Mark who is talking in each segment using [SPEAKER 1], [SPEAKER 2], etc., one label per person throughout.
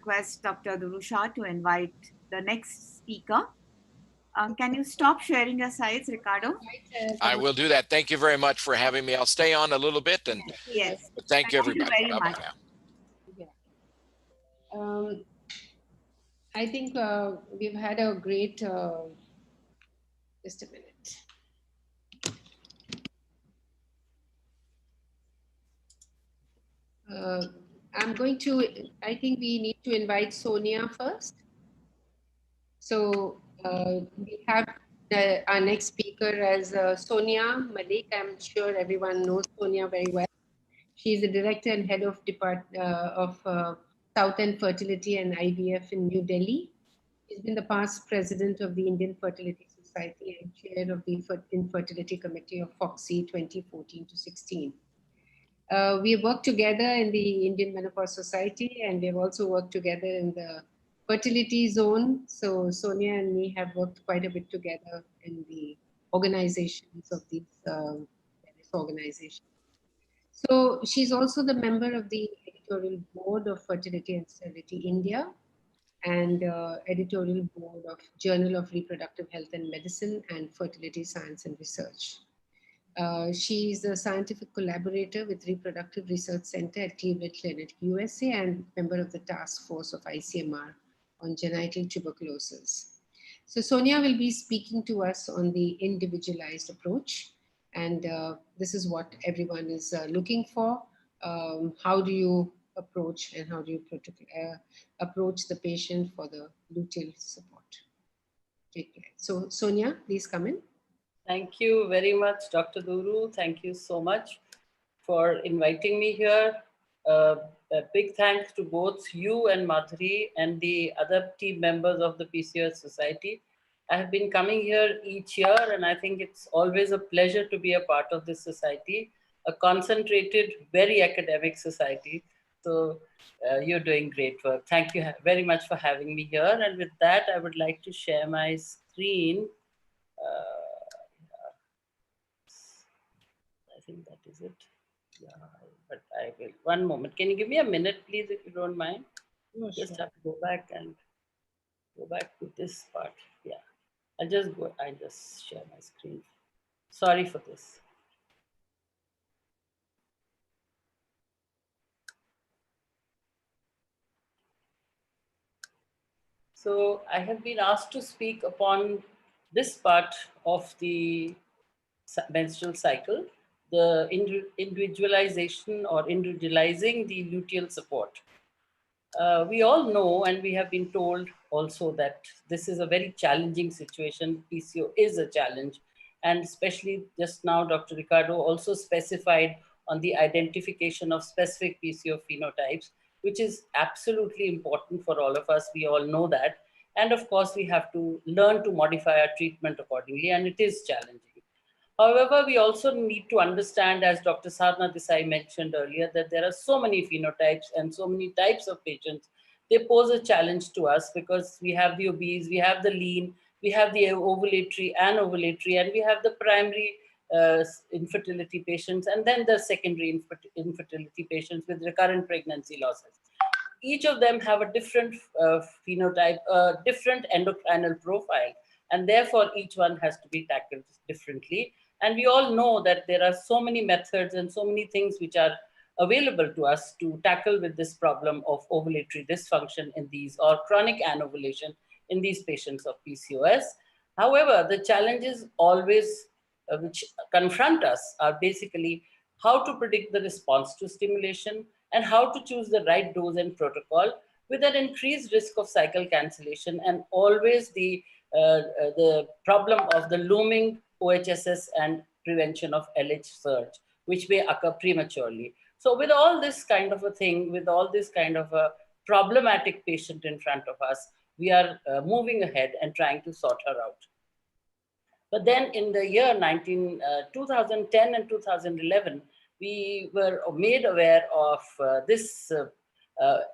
[SPEAKER 1] request Dr. Durusha to invite the next speaker. Can you stop sharing your slides, Ricardo?
[SPEAKER 2] I will do that. Thank you very much for having me. I'll stay on a little bit and
[SPEAKER 1] Yes.
[SPEAKER 2] thank you, everybody.
[SPEAKER 1] Thank you very
[SPEAKER 2] Bye-bye
[SPEAKER 1] much.
[SPEAKER 2] now.
[SPEAKER 3] Yeah. I think we've had a great, just a minute. I think we need to invite Sonia first. So we have our next speaker as Sonia Malik. I'm sure everyone knows Sonia very well. She's the director and head of South End Fertility and IVF in New Delhi. She's been the past president of the Indian Fertility Society and chair of the Infertility Committee of FOXI 2014 to 16. We have worked together in the Indian Menopause Society, and we have also worked together in the fertility zone. So Sonia and me have worked quite a bit together in the organizations of these various organizations. So she's also the member of the editorial board of Fertility and Sterility India and editorial board of Journal of Reproductive Health and Medicine and Fertility Science and Research. She is a scientific collaborator with Reproductive Research Center at Cleveland Clinic, USA, and member of the task force of ICMR on genital tuberculosis. So Sonia will be speaking to us on the individualized approach. And this is what everyone is looking for. How do you approach and how do you approach the patient for the luteal support? Take care. So Sonia, please come in.
[SPEAKER 4] Thank you very much, Dr. Duru. Thank you so much for inviting me here. A big thanks to both you and Madhuri and the other team members of the PCOS Society. I have been coming here each year, and I think it's always a pleasure to be a part of this society, a concentrated, very academic society. So you're doing great work. Thank you very much for having me here. And with that, I would like to share my screen. I think that is it. Yeah, but I will. One moment. Can you give me a minute, please, if you don't mind?
[SPEAKER 3] Oh,
[SPEAKER 4] just
[SPEAKER 3] sure.
[SPEAKER 4] have to go back to this part. Yeah, I'll just share my screen. Sorry for this. So I have been asked to speak upon this part of the menstrual cycle, the individualization or individualizing the luteal support. We all know, and we have been told also, that this is a very challenging situation. PCO is a challenge. And especially just now, Dr. Ricardo also specified on the identification of specific PCO phenotypes, which is absolutely important for all of us. We all know that. And of course, we have to learn to modify our treatment accordingly, and it is challenging. However, we also need to understand, as Dr. Sadhna Desai mentioned earlier, that there are so many phenotypes and so many types of patients. They pose a challenge to us because we have the obese, we have the lean, we have the ovulatory, and we have the primary infertility patients, and then the secondary infertility patients with recurrent pregnancy losses. Each of them have a different phenotype, different endocrinal profile, and therefore each one has to be tackled differently. And we all know that there are so many methods and so many things which are available to us to tackle with this problem of ovulatory dysfunction in these, or chronic anovulation in these patients of PCOS. However, the challenges always which confront us are basically how to predict the response to stimulation and how to choose the right dose and protocol with an increased risk of cycle cancellation, and always the problem of the looming OHSS and prevention of LH surge, which may occur prematurely. So with all this kind of a thing, with all this kind of a problematic patient in front of us, we are moving ahead and trying to sort her out. But then in the year 2010 and 2011, we were made aware of this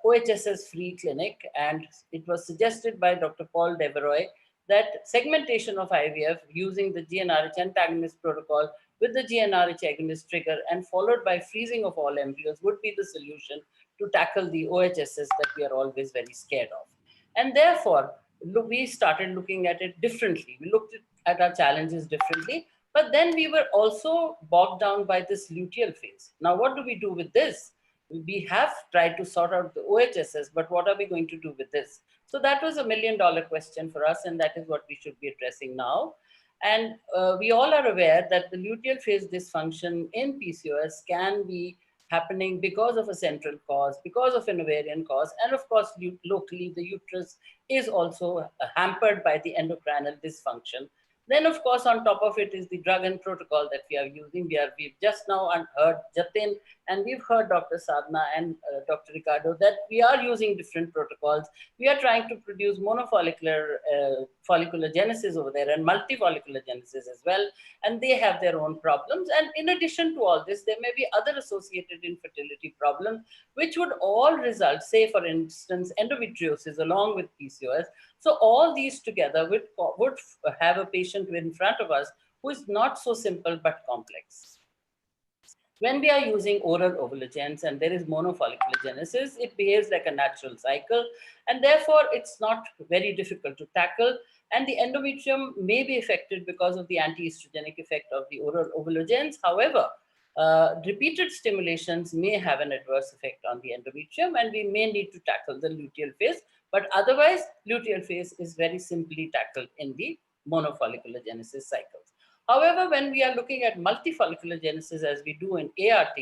[SPEAKER 4] OHSS-free clinic, and it was suggested by Dr. Paul Deveroy that segmentation of IVF using the GnRH antagonist protocol with the GnRH agonist trigger and followed by freezing of all embryos would be the solution to tackle the OHSS that we are always very scared of. And therefore, we started looking at it differently. We looked at our challenges differently, but then we were also bogged down by this luteal phase. Now, what do we do with this? We have tried to sort out the OHSS, but what are we going to do with this? So that was $1 million question for us, and that is what we should be addressing now. And we all are aware that the luteal phase dysfunction in PCOS can be happening because of a central cause, because of an ovarian cause, and of course, locally, the uterus is also hampered by the endocrinal dysfunction. Then, of course, on top of it is the drug and protocol that we are using. We've just now heard Jatin, and we've heard Dr. Sadhna and Dr. Ricardo that we are using different protocols. We are trying to produce monofollicular follicular genesis over there and multifollicular genesis as well. And they have their own problems. And in addition to all this, there may be other associated infertility problems, which would all result, say, for instance, endometriosis along with PCOS. So all these together would have a patient in front of us who is not so simple but complex. When we are using oral ovulagens and there is monofollicular genesis, it behaves like a natural cycle, and therefore it's not very difficult to tackle. And the endometrium may be affected because of the anti-estrogenic effect of the oral ovulagens. However, repeated stimulations may have an adverse effect on the endometrium, and we may need to tackle the luteal phase. But otherwise, luteal phase is very simply tackled in the monofollicular genesis cycles. However, when we are looking at multifollicular genesis, as we do in ART,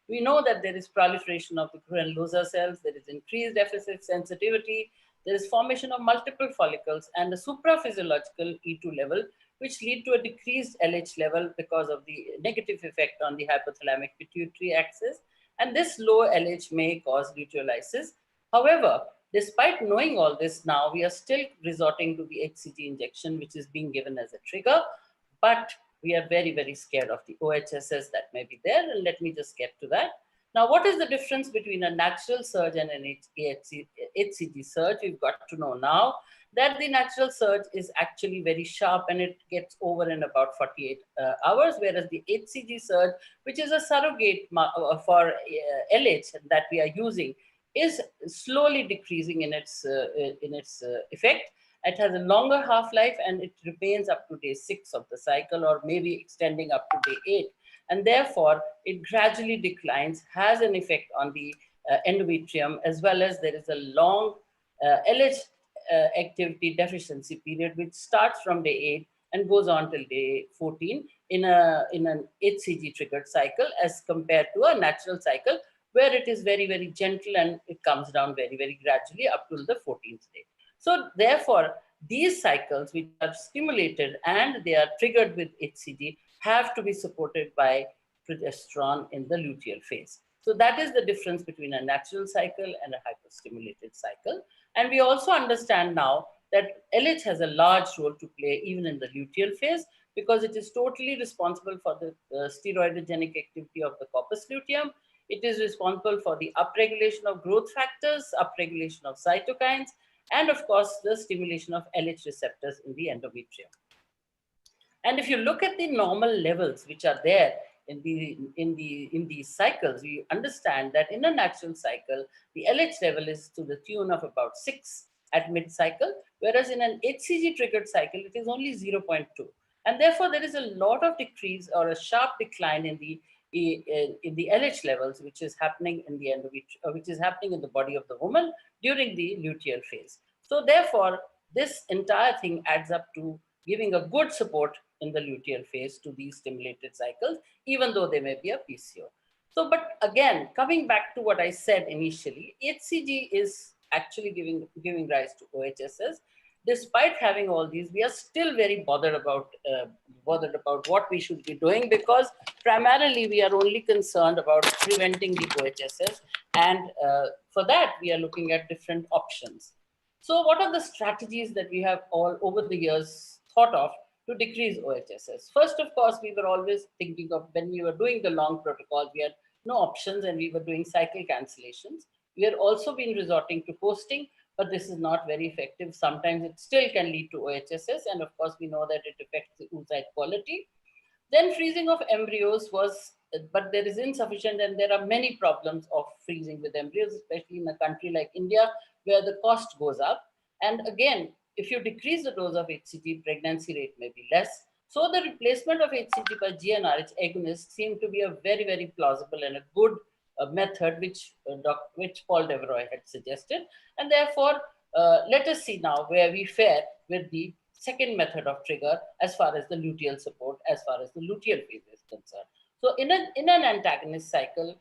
[SPEAKER 4] we know that there is proliferation of the granulosa cells, there is increased deficit sensitivity, there is formation of multiple follicles and a supraphysiological E2 level, which lead to a decreased LH level because of the negative effect on the hypothalamic pituitary axis. And this low LH may cause luteolysis. However, despite knowing all this now, we are still resorting to the HCG injection, which is being given as a trigger. But we are very, very scared of the OHSS that may be there. And let me just get to that. Now, what is the difference between a natural surge and an HCG surge? We've got to know now that the natural surge is actually very sharp and it gets over in about 48 hours, whereas the HCG surge, which is a surrogate for LH that we are using, is slowly decreasing in its effect. It has a longer half-life and it remains up to day 6 of the cycle, or maybe extending up to day 8. And therefore, it gradually declines, has an effect on the endometrium, as well as there is a long LH activity deficiency period, which starts from day 8 and goes on till day 14 in an HCG triggered cycle, as compared to a natural cycle, where it is very, very gentle and it comes down very, very gradually up till the 14th day. So therefore, these cycles which are stimulated and they are triggered with HCG have to be supported by progesterone in the luteal phase. So that is the difference between a natural cycle and a hyperstimulated cycle. And we also understand now that LH has a large role to play even in the luteal phase, because it is totally responsible for the steroidogenic activity of the corpus luteum. It is responsible for the upregulation of growth factors, upregulation of cytokines, and of course, the stimulation of LH receptors in the endometrium. And if you look at the normal levels which are there in these cycles, we understand that in a natural cycle, the LH level is to the tune of about 6 at mid-cycle, whereas in an HCG-triggered cycle, it is only 0.2. And therefore, there is a lot of decrease or a sharp decline in the LH levels, which is happening in the endometrium, which is happening in the body of the woman during the luteal phase. So therefore, this entire thing adds up to giving a good support in the luteal phase to these stimulated cycles, even though they may be a PCO. So, but again, coming back to what I said initially, HCG is actually giving rise to OHSS. Despite having all these, we are still very bothered about what we should be doing, because primarily we are only concerned about preventing the OHSS, and for that we are looking at different options. So, what are the strategies that we have all over the years thought of to decrease OHSS? First, of course, we were always thinking of, when we were doing the long protocol, we had no options and we were doing cycle cancellations. We had also been resorting to posting, but this is not very effective. Sometimes it still can lead to OHSS, and of course we know that it affects the oocyte quality. Then freezing of embryos was but there is insufficient, and there are many problems of freezing with embryos, especially in a country like India, where the cost goes up. And again, if you decrease the dose of HCG, pregnancy rate may be less. So the replacement of HCG by GnRH agonists seemed to be a very, very plausible and a good method, which Paul Deveroy had suggested. And therefore, let us see now where we fare with the second method of trigger as far as the luteal support, as far as the luteal phase is concerned. So in an antagonist cycle,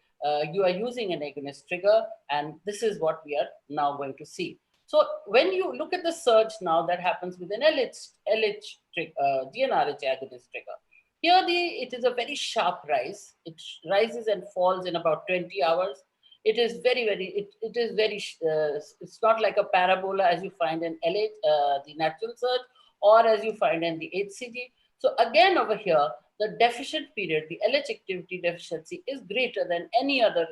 [SPEAKER 4] you are using an agonist trigger, and this is what we are now going to see. So when you look at the surge now that happens with an GnRH agonist trigger, here it is a very sharp rise. It rises and falls in about 20 hours. It is it's not like a parabola as you find in LH, the natural surge, or as you find in the HCG. So again over here, the deficient period, the LH activity deficiency is greater than any other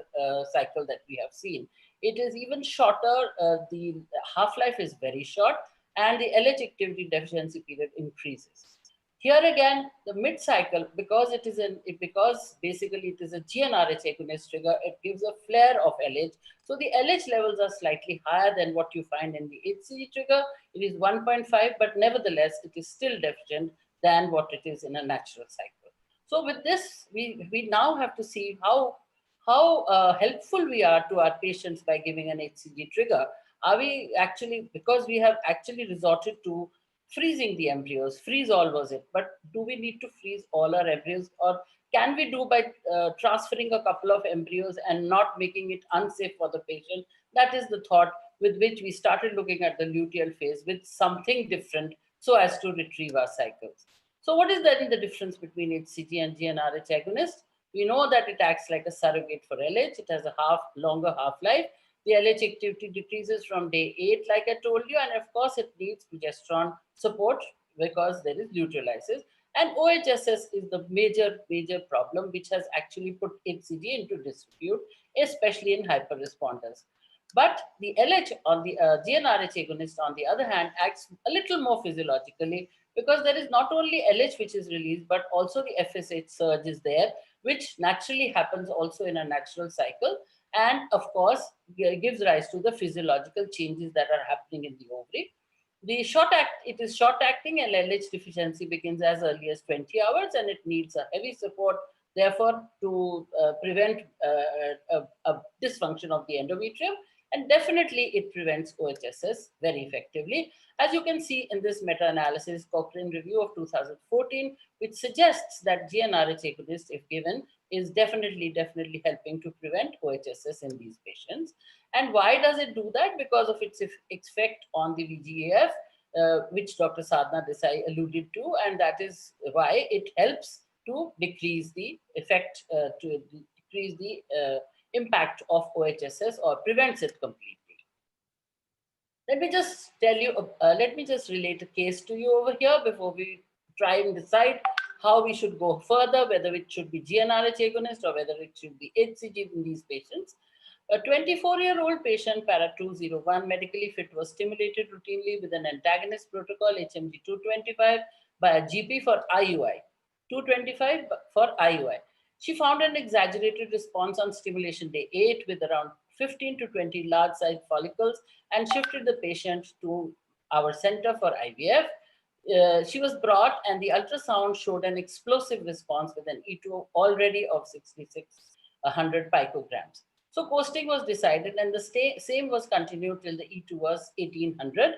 [SPEAKER 4] cycle that we have seen. It is even shorter. The half-life is very short, and the LH activity deficiency period increases. Here again, the mid-cycle, because basically it is a GnRH agonist trigger, it gives a flare of LH. So the LH levels are slightly higher than what you find in the HCG trigger. It is 1.5, but nevertheless, it is still deficient than what it is in a natural cycle. So with this, we now have to see how helpful we are to our patients by giving an HCG trigger. Are we actually, because we have actually resorted to freezing the embryos, freeze all was it, but do we need to freeze all our embryos, or can we do by transferring a couple of embryos and not making it unsafe for the patient? That is the thought with which we started looking at the luteal phase with something different so as to retrieve our cycles. So what is then the difference between HCG and GnRH agonist? We know that it acts like a surrogate for LH. It has a longer half-life. The LH activity decreases from day 8, like I told you, and of course it needs progesterone support because there is luteolysis. And OHSS is the major problem which has actually put HCG into disrepute, especially in hyper-responders. But the LH on the GnRH agonist, on the other hand, acts a little more physiologically, because there is not only LH which is released, but also the FSH surge is there, which naturally happens also in a natural cycle, and of course gives rise to the physiological changes that are happening in the ovary. It is short acting, and LH deficiency begins as early as 20 hours, and it needs a heavy support, therefore, to prevent a dysfunction of the endometrium. And definitely it prevents OHSS very effectively. As you can see in this meta-analysis, Cochrane review of 2014, which suggests that GnRH agonist, if given, is definitely helping to prevent OHSS in these patients. And why does it do that? Because of its effect on the VGAF, which Dr. Sadhana Desai alluded to, and that is why it helps to decrease the effect, impact of OHSS, or prevents it completely. Let me just tell you, let me just relate a case to you over here before we try and decide how we should go further, whether it should be GnRH agonist or whether it should be HCG in these patients. A 24-year-old patient, para 201, medically fit, was stimulated routinely with an antagonist protocol, HMG 225, by a GP for IUI. 225 for IUI. She found an exaggerated response on stimulation day 8 with around 15 to 20 large-sized follicles, and shifted the patient to our center for IVF. She was brought, and the ultrasound showed an explosive response with an E2 already of 6,600 picograms. So posting was decided, and the same was continued till the E2 was 1,800,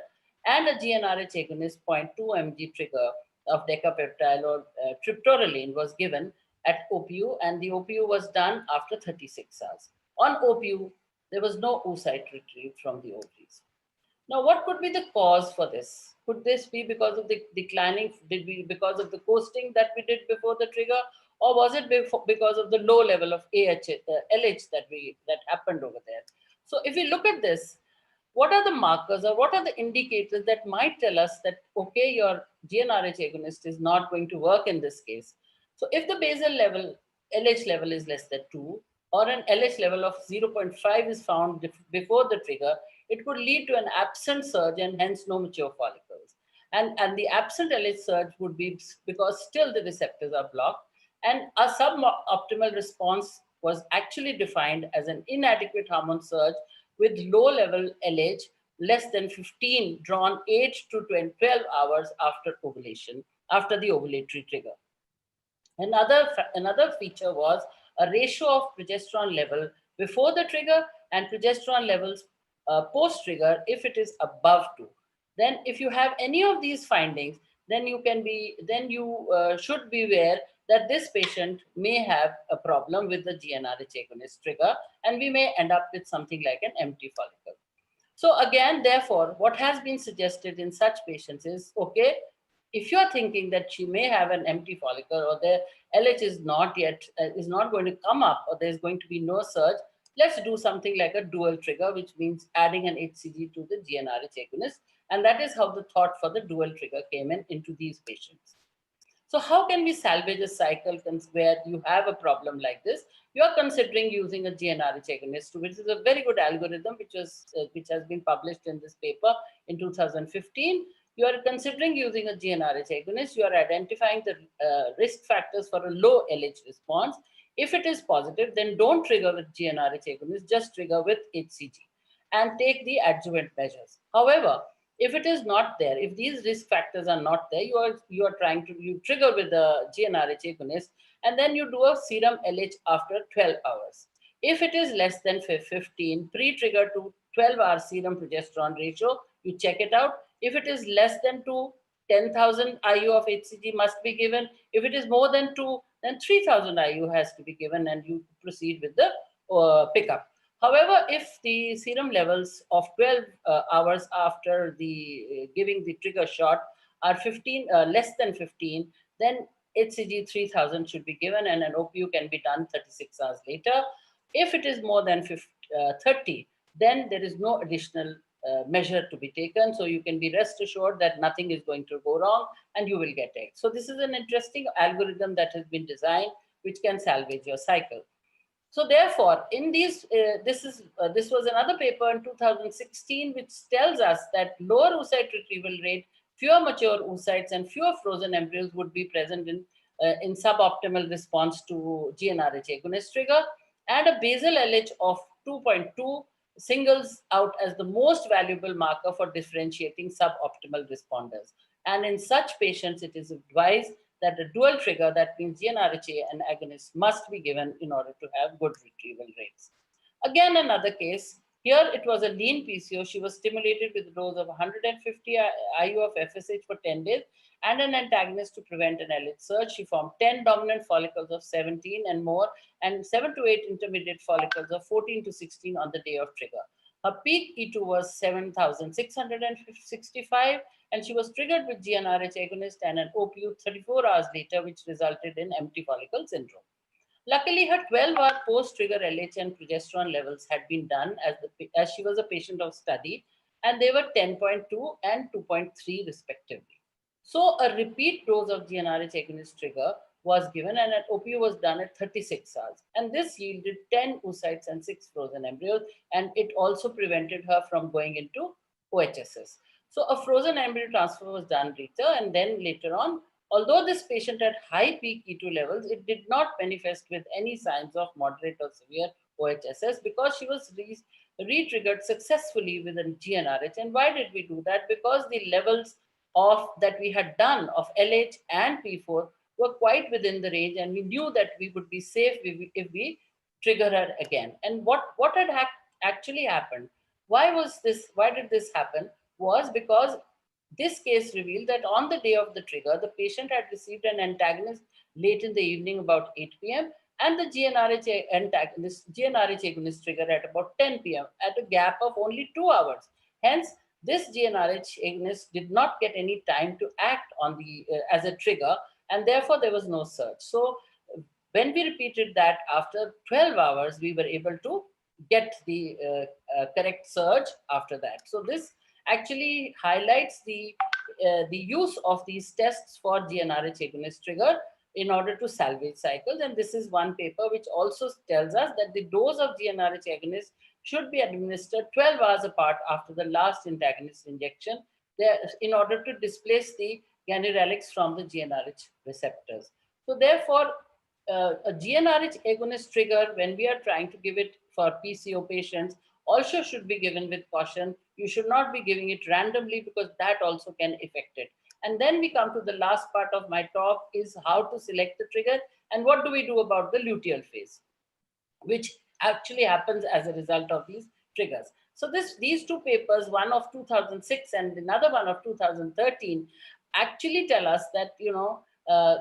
[SPEAKER 4] and a GnRH agonist 0.2 mg trigger of decapeptyl or triptorelin was given at OPU, and the OPU was done after 36 hours. On OPU, there was no oocyte retrieved from the ovaries. Now, what could be the cause for this? Could this be because of the declining, because of the coasting that we did before the trigger, or was it because of the low level of LH that happened over there? So if we look at this, what are the markers or what are the indicators that might tell us that, okay, your GnRH agonist is not going to work in this case? So if the basal level, LH level is less than 2, or an LH level of 0.5 is found before the trigger, it could lead to an absent surge and hence no mature follicles. And the absent LH surge would be because still the receptors are blocked. And a suboptimal response was actually defined as an inadequate hormone surge with low level LH less than 15 drawn 8 to 12 hours after ovulation, after the ovulatory trigger. Another feature was a ratio of progesterone level before the trigger and progesterone levels post trigger if it is above 2. Then if you have any of these findings, then you should be aware that this patient may have a problem with the GnRH agonist trigger, and we may end up with something like an empty follicle. So again, therefore, what has been suggested in such patients is, okay, if you're thinking that she may have an empty follicle or their LH is not going to come up, or there's going to be no surge, let's do something like a dual trigger, which means adding an HCG to the GnRH agonist. And that is how the thought for the dual trigger came into these patients. So how can we salvage a cycle where you have a problem like this? You are considering using a GnRH agonist, which is a very good algorithm, which has been published in this paper in 2015. You are considering using a GnRH agonist. You are identifying the risk factors for a low LH response. If it is positive, then don't trigger with GnRH agonist, just trigger with HCG and take the adjuvant measures. However, if it is not there, if these risk factors are not there, you trigger with the GnRH agonist, and then you do a serum LH after 12 hours. If it is less than 15, pre-trigger to 12-hour serum progesterone ratio, you check it out. If it is less than 2, 10,000 IU of HCG must be given. If it is more than 2, then 3,000 IU has to be given, and you proceed with the pickup. However, if the serum levels of 12 hours after the giving the trigger shot are less than 15, then HCG 3000 should be given, and an OPU can be done 36 hours later. If it is more than 30, then there is no additional measure to be taken. So you can be rest assured that nothing is going to go wrong and you will get eggs. So this is an interesting algorithm that has been designed, which can salvage your cycle. So therefore, in these, this was another paper in 2016, which tells us that lower oocyte retrieval rate, fewer mature oocytes, and fewer frozen embryos would be present in suboptimal response to GnRH agonist trigger, and a basal LH of 2.2 singles out as the most valuable marker for differentiating suboptimal responders. And in such patients, it is advised that a dual trigger, that means GnRHA and agonist, must be given in order to have good retrieval rates. Again, another case. Here it was a lean PCO. She was stimulated with a dose of 150 IU of FSH for 10 days and an antagonist to prevent an LH surge. She formed 10 dominant follicles of 17 and more, and 7 to 8 intermediate follicles of 14 to 16 on the day of trigger. Her peak E2 was 7,665, and she was triggered with GnRH agonist and an OPU 34 hours later, which resulted in empty follicle syndrome. Luckily, her 12-hour post-trigger LH and progesterone levels had been done as she was a patient of study, and they were 10.2 and 2.3 respectively. So a repeat dose of GnRH agonist trigger was given, and an OPU was done at 36 hours. And this yielded 10 oocytes and 6 frozen embryos, and it also prevented her from going into OHSS. So a frozen embryo transfer was done later, and then later on, although this patient had high peak E2 levels, it did not manifest with any signs of moderate or severe OHSS because she was re-triggered successfully with a GnRH. And why did we do that? Because the levels that we had done of LH and P4 were quite within the range, and we knew that we would be safe if we trigger her again. And what had actually happened? Why did this happen? Was because this case revealed that on the day of the trigger, the patient had received an antagonist late in the evening about 8 p.m. and the GnRH agonist trigger at about 10 p.m. at a gap of only 2 hours. Hence, this GnRH agonist did not get any time to act on as a trigger, and therefore there was no surge. So when we repeated that after 12 hours, we were able to get the correct surge after that. So this actually highlights the use of these tests for GnRH agonist trigger in order to salvage cycles. And this is one paper which also tells us that the dose of GnRH agonist should be administered 12 hours apart after the last antagonist injection in order to displace the ganirelix from the GnRH receptors. So therefore, a GnRH agonist trigger, when we are trying to give it for PCO patients, also should be given with caution. You should not be giving it randomly because that also can affect it. And then we come to the last part of my talk is how to select the trigger and what do we do about the luteal phase, which actually happens as a result of these triggers. So these two papers, one of 2006 and another one of 2013, actually tell us that,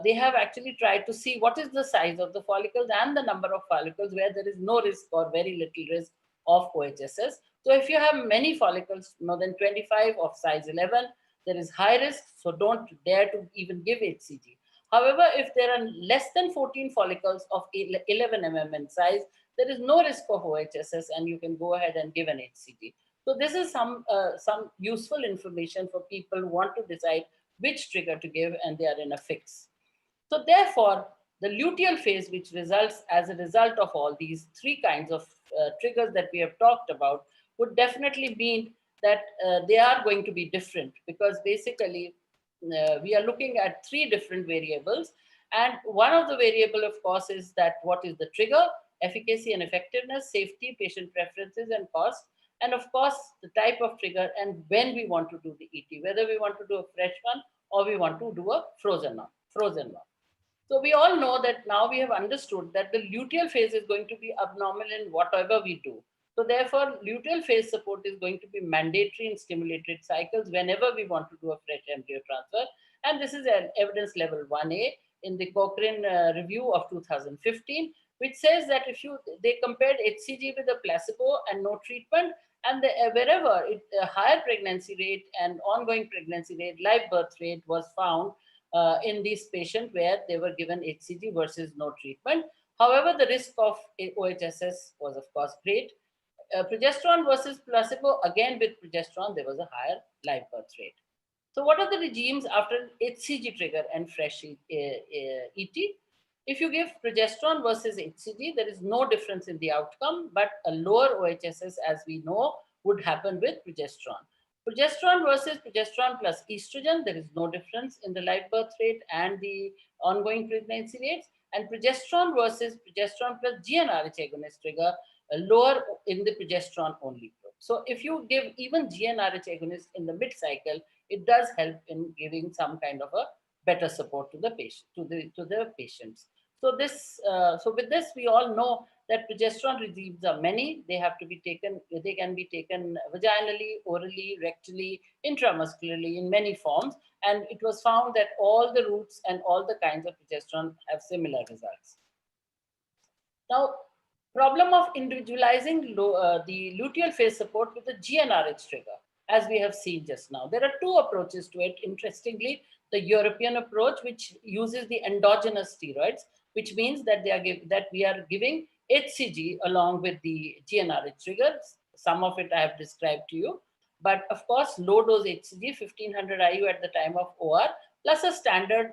[SPEAKER 4] they have actually tried to see what is the size of the follicles and the number of follicles where there is no risk or very little risk of OHSS. So if you have many follicles, more than 25 of size 11, there is high risk, so don't dare to even give HCG. However, if there are less than 14 follicles of 11 mm in size, there is no risk of OHSS and you can go ahead and give an HCG. So this is some useful information for people who want to decide which trigger to give and they are in a fix. So therefore, the luteal phase, which results as a result of all these three kinds of triggers that we have talked about, would definitely mean that they are going to be different because basically we are looking at three different variables. And one of the variable, of course, is that what is the trigger, efficacy and effectiveness, safety, patient preferences and cost. And of course, the type of trigger and when we want to do the ET, whether we want to do a fresh one or we want to do a frozen one. So we all know that now we have understood that the luteal phase is going to be abnormal in whatever we do. So therefore, luteal phase support is going to be mandatory in stimulated cycles whenever we want to do a fresh embryo transfer. And this is an evidence level 1A in the Cochrane review of 2015, which says that they compared HCG with a placebo and no treatment, and wherever a higher pregnancy rate and ongoing pregnancy rate, live birth rate was found in these patients where they were given HCG versus no treatment. However, the risk of OHSS was, of course, great. Progesterone versus placebo, again with progesterone, there was a higher live birth rate. So what are the regimes after HCG trigger and fresh ET? If you give progesterone versus HCG, there is no difference in the outcome, but a lower OHSS, as we know, would happen with progesterone. Progesterone versus progesterone plus estrogen, there is no difference in the live birth rate and the ongoing pregnancy rates. And progesterone versus progesterone plus GnRH agonist trigger, lower in the progesterone only group. So if you give even GnRH agonist in the mid-cycle, it does help in giving some kind of a better support to the patient, to the patients. So with this, we all know that progesterone regimes are many. They have to be taken. They can be taken vaginally, orally, rectally, intramuscularly in many forms. And it was found that all the routes and all the kinds of progesterone have similar results. Now, problem of individualizing the luteal phase support with the GnRH trigger, as we have seen just now. There are two approaches to it. Interestingly, the European approach, which uses the endogenous steroids, which means that we are giving HCG along with the GnRH triggers. Some of it I have described to you. But of course, low dose HCG, 1500 IU at the time of OR, plus a standard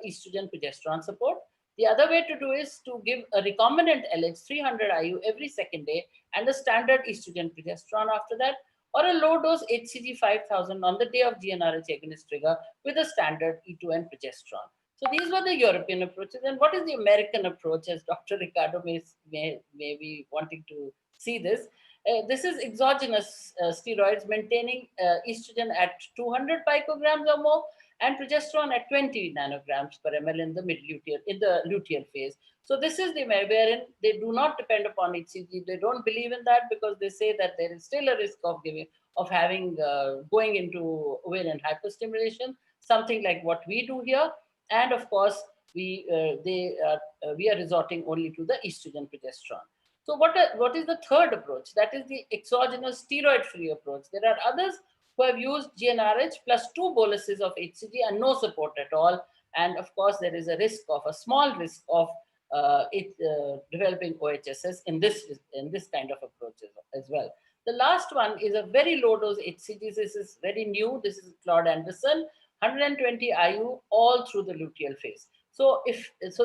[SPEAKER 4] estrogen progesterone support. The other way to do is to give a recombinant LH 300 IU every second day and a standard estrogen progesterone after that, or a low dose HCG 5000 on the day of GnRH agonist trigger with a standard E2N progesterone. So these were the European approaches. And what is the American approach, as Dr. Ricardo may be wanting to see this? This is exogenous steroids maintaining estrogen at 200 picograms or more and progesterone at 20 nanograms per ml in the luteal phase. So this is the wherein they do not depend upon HCG. They don't believe in that because they say that there is still a risk of going into ovarian hyperstimulation, something like what we do here. And of course, we are resorting only to the estrogen progesterone. So what is the third approach? That is the exogenous steroid-free approach. There are others who have used GnRH plus 2 boluses of HCG and no support at all. And of course, there is a small risk of developing OHSS in this kind of approaches as well. The last one is a very low dose HCG. This is very new. This is Claude Anderson, 120 IU all through the luteal phase. So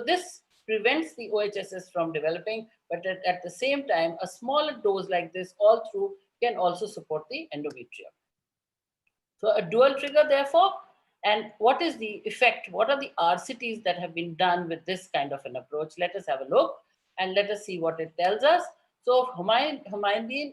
[SPEAKER 4] this prevents the OHSS from developing, but at the same time, a smaller dose like this all through can also support the endometrium. So a dual trigger, therefore, And what is the effect? What are the RCTs that have been done with this kind of an approach? Let us have a look and let us see what it tells us. So Humayun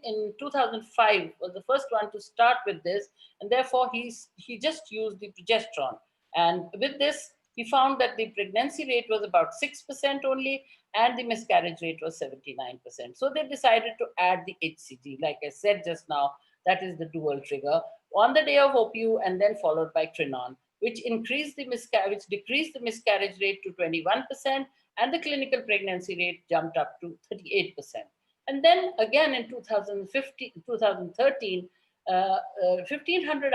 [SPEAKER 4] in 2005 was the first one to start with this, and therefore he just used the progesterone. And with this, he found that the pregnancy rate was about 6% only, and the miscarriage rate was 79%. So they decided to add the HCG, like I said just now, that is the dual trigger, on the day of OPU and then followed by Trinon, which decreased the miscarriage rate to 21%, and the clinical pregnancy rate jumped up to 38%. And then again in 2013, 1500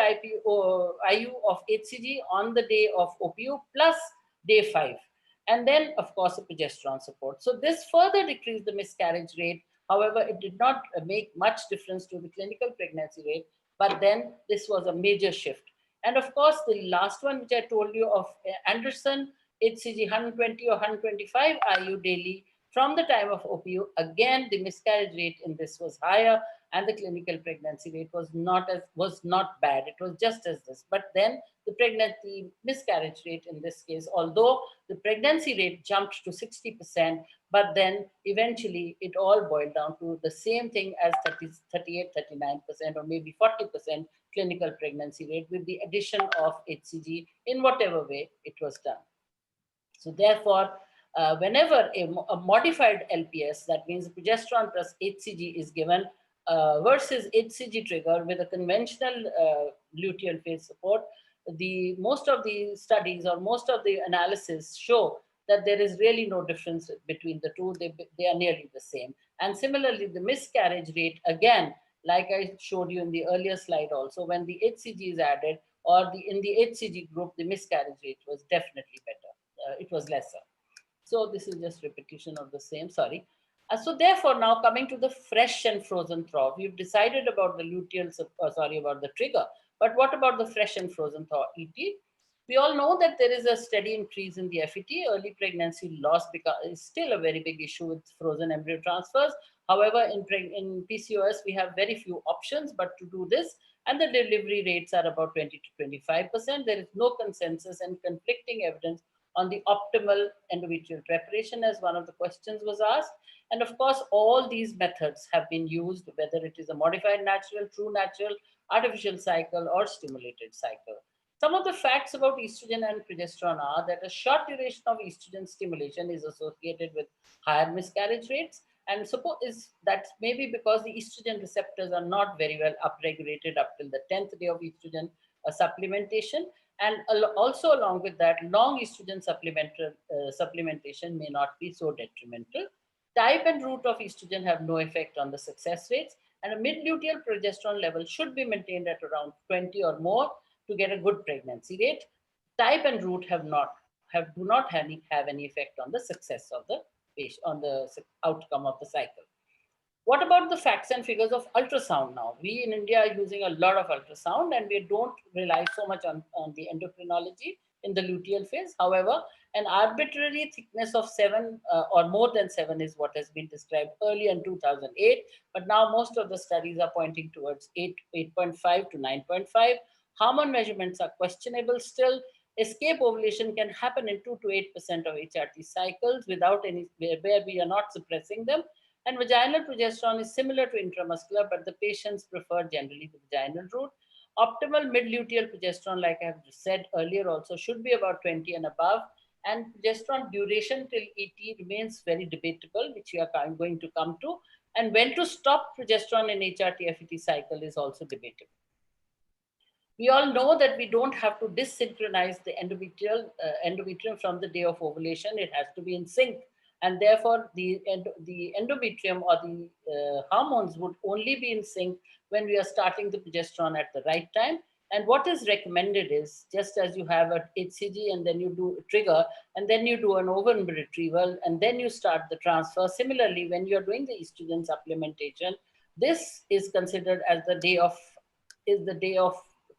[SPEAKER 4] IU of HCG on the day of OPU plus day 5. And then, of course, the progesterone support. So this further decreased the miscarriage rate. However, it did not make much difference to the clinical pregnancy rate. But then this was a major shift. And of course, the last one, which I told you of Anderson, HCG 120 or 125 IU daily from the time of OPU, again, the miscarriage rate in this was higher, and the clinical pregnancy rate was not bad. It was just as this. But then the miscarriage rate in this case, although the pregnancy rate jumped to 60%, but then eventually it all boiled down to the same thing as 38, 39%, or maybe 40% clinical pregnancy rate with the addition of HCG in whatever way it was done. So therefore, whenever a modified LPS, that means progesterone plus HCG is given versus HCG trigger with a conventional luteal phase support, most of the studies or most of the analysis show that there is really no difference between the two. They are nearly the same. And similarly, the miscarriage rate, again, like I showed you in the earlier slide also, when the HCG is added or in the HCG group, the miscarriage rate was definitely better. It was lesser. So this is just repetition of the same, sorry. So therefore, now coming to the fresh and frozen thaw, we've decided about the luteal, about the trigger. But what about the fresh and frozen thaw, ET? We all know that there is a steady increase in the FET. Early pregnancy loss is still a very big issue with frozen embryo transfers. However, in PCOS, we have very few options but to do this, and the delivery rates are about 20 to 25%. There is no consensus and conflicting evidence on the optimal endometrial preparation, as one of the questions was asked. And of course, all these methods have been used, whether it is a modified natural, true natural, artificial cycle, or stimulated cycle. Some of the facts about estrogen and progesterone are that a short duration of estrogen stimulation is associated with higher miscarriage rates. And suppose that maybe because the estrogen receptors are not very well upregulated up till the 10th day of estrogen supplementation. And also along with that, long estrogen supplementation may not be so detrimental. Type and route of estrogen have no effect on the success rates, and a mid-luteal progesterone level should be maintained at around 20 or more to get a good pregnancy rate. Type and route do not have any effect on the success of the patient, on the outcome of the cycle. What about the facts and figures of ultrasound now? We in India are using a lot of ultrasound, and we don't rely so much on the endocrinology in the luteal phase. However, an arbitrary thickness of 7 or more than 7 is what has been described earlier in 2008. But now most of the studies are pointing towards 8.5 to 9.5. Hormone measurements are questionable still. Escape ovulation can happen in 2 to 8% of HRT cycles without where we are not suppressing them. And vaginal progesterone is similar to intramuscular, but the patients prefer generally the vaginal route. Optimal mid-luteal progesterone, like I have said earlier also, should be about 20 and above. And progesterone duration till ET remains very debatable, which we are going to come to. And when to stop progesterone in HRT-FET cycle is also debatable. We all know that we don't have to desynchronize the endometrium from the day of ovulation. It has to be in sync. And therefore, the endometrium or the hormones would only be in sync when we are starting the progesterone at the right time. And what is recommended is, just as you have a HCG and then you do a trigger, and then you do an ovum retrieval, and then you start the transfer. Similarly, when you're doing the estrogen supplementation, this is considered as the day of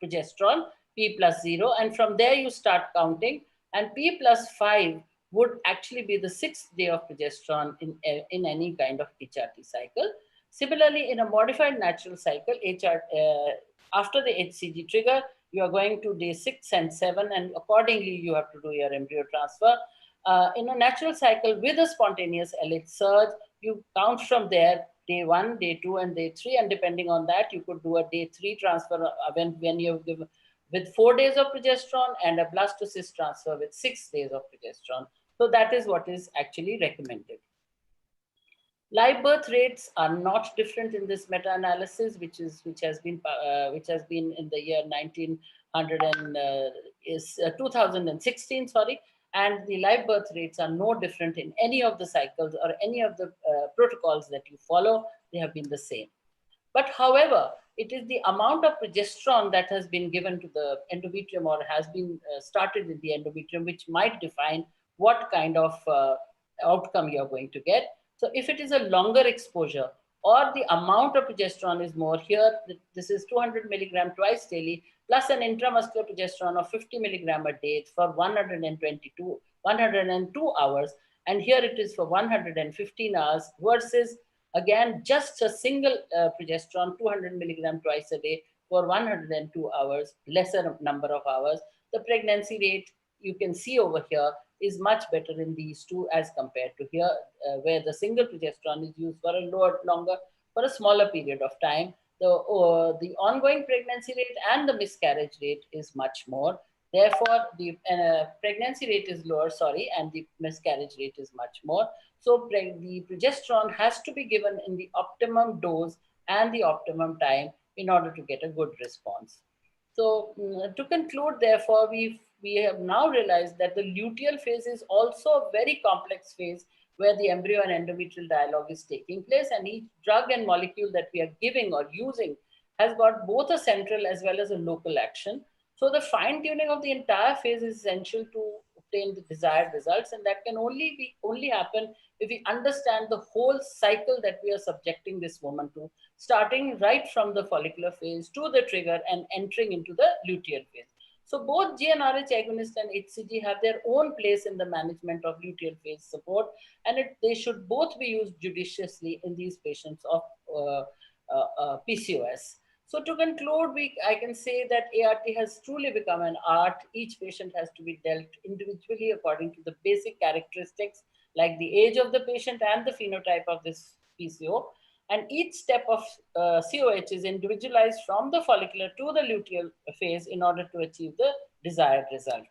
[SPEAKER 4] progesterone, P plus 0. And from there you start counting, and P plus 5 would actually be the 6th day of progesterone in any kind of HRT cycle. Similarly, in a modified natural cycle, after the HCG trigger, you are going to day 6 and 7, and accordingly you have to do your embryo transfer. In a natural cycle with a spontaneous LH surge, you count from there day 1, day 2, and day 3, and depending on that, you could do a day 3 transfer when you have given with 4 days of progesterone, and a blastocyst transfer with 6 days of progesterone. So that is what is actually recommended. Live birth rates are not different in this meta-analysis, which has been in the year 2016, sorry, and the live birth rates are no different in any of the cycles or any of the protocols that you follow. They have been the same. But however, it is the amount of progesterone that has been given to the endometrium or has been started in the endometrium, which might define what kind of outcome you are going to get. So if it is a longer exposure or the amount of progesterone is more, here, this is 200 milligram twice daily, plus an intramuscular progesterone of 50 milligram a day for 102 hours. And here it is for 115 hours versus, again, just a single progesterone, 200 milligram twice a day for 102 hours, lesser number of hours. The pregnancy rate you can see over here is much better in these two as compared to here, where the single progesterone is used for a for a smaller period of time. The ongoing pregnancy rate and the miscarriage rate is much more. Therefore, the pregnancy rate is lower, and the miscarriage rate is much more. So the progesterone has to be given in the optimum dose and the optimum time in order to get a good response. So to conclude, therefore, we have now realized that the luteal phase is also a very complex phase where the embryo and endometrial dialogue is taking place, and each drug and molecule that we are giving or using has got both a central as well as a local action. So the fine-tuning of the entire phase is essential to obtain the desired results, and that can only happen if we understand the whole cycle that we are subjecting this woman to, starting right from the follicular phase to the trigger and entering into the luteal phase. So both GnRH agonist and HCG have their own place in the management of luteal phase support, and they should both be used judiciously in these patients of PCOS. So to conclude, I can say that ART has truly become an art. Each patient has to be dealt individually according to the basic characteristics like the age of the patient and the phenotype of this PCO. And each step of COH is individualized from the follicular to the luteal phase in order to achieve the desired result.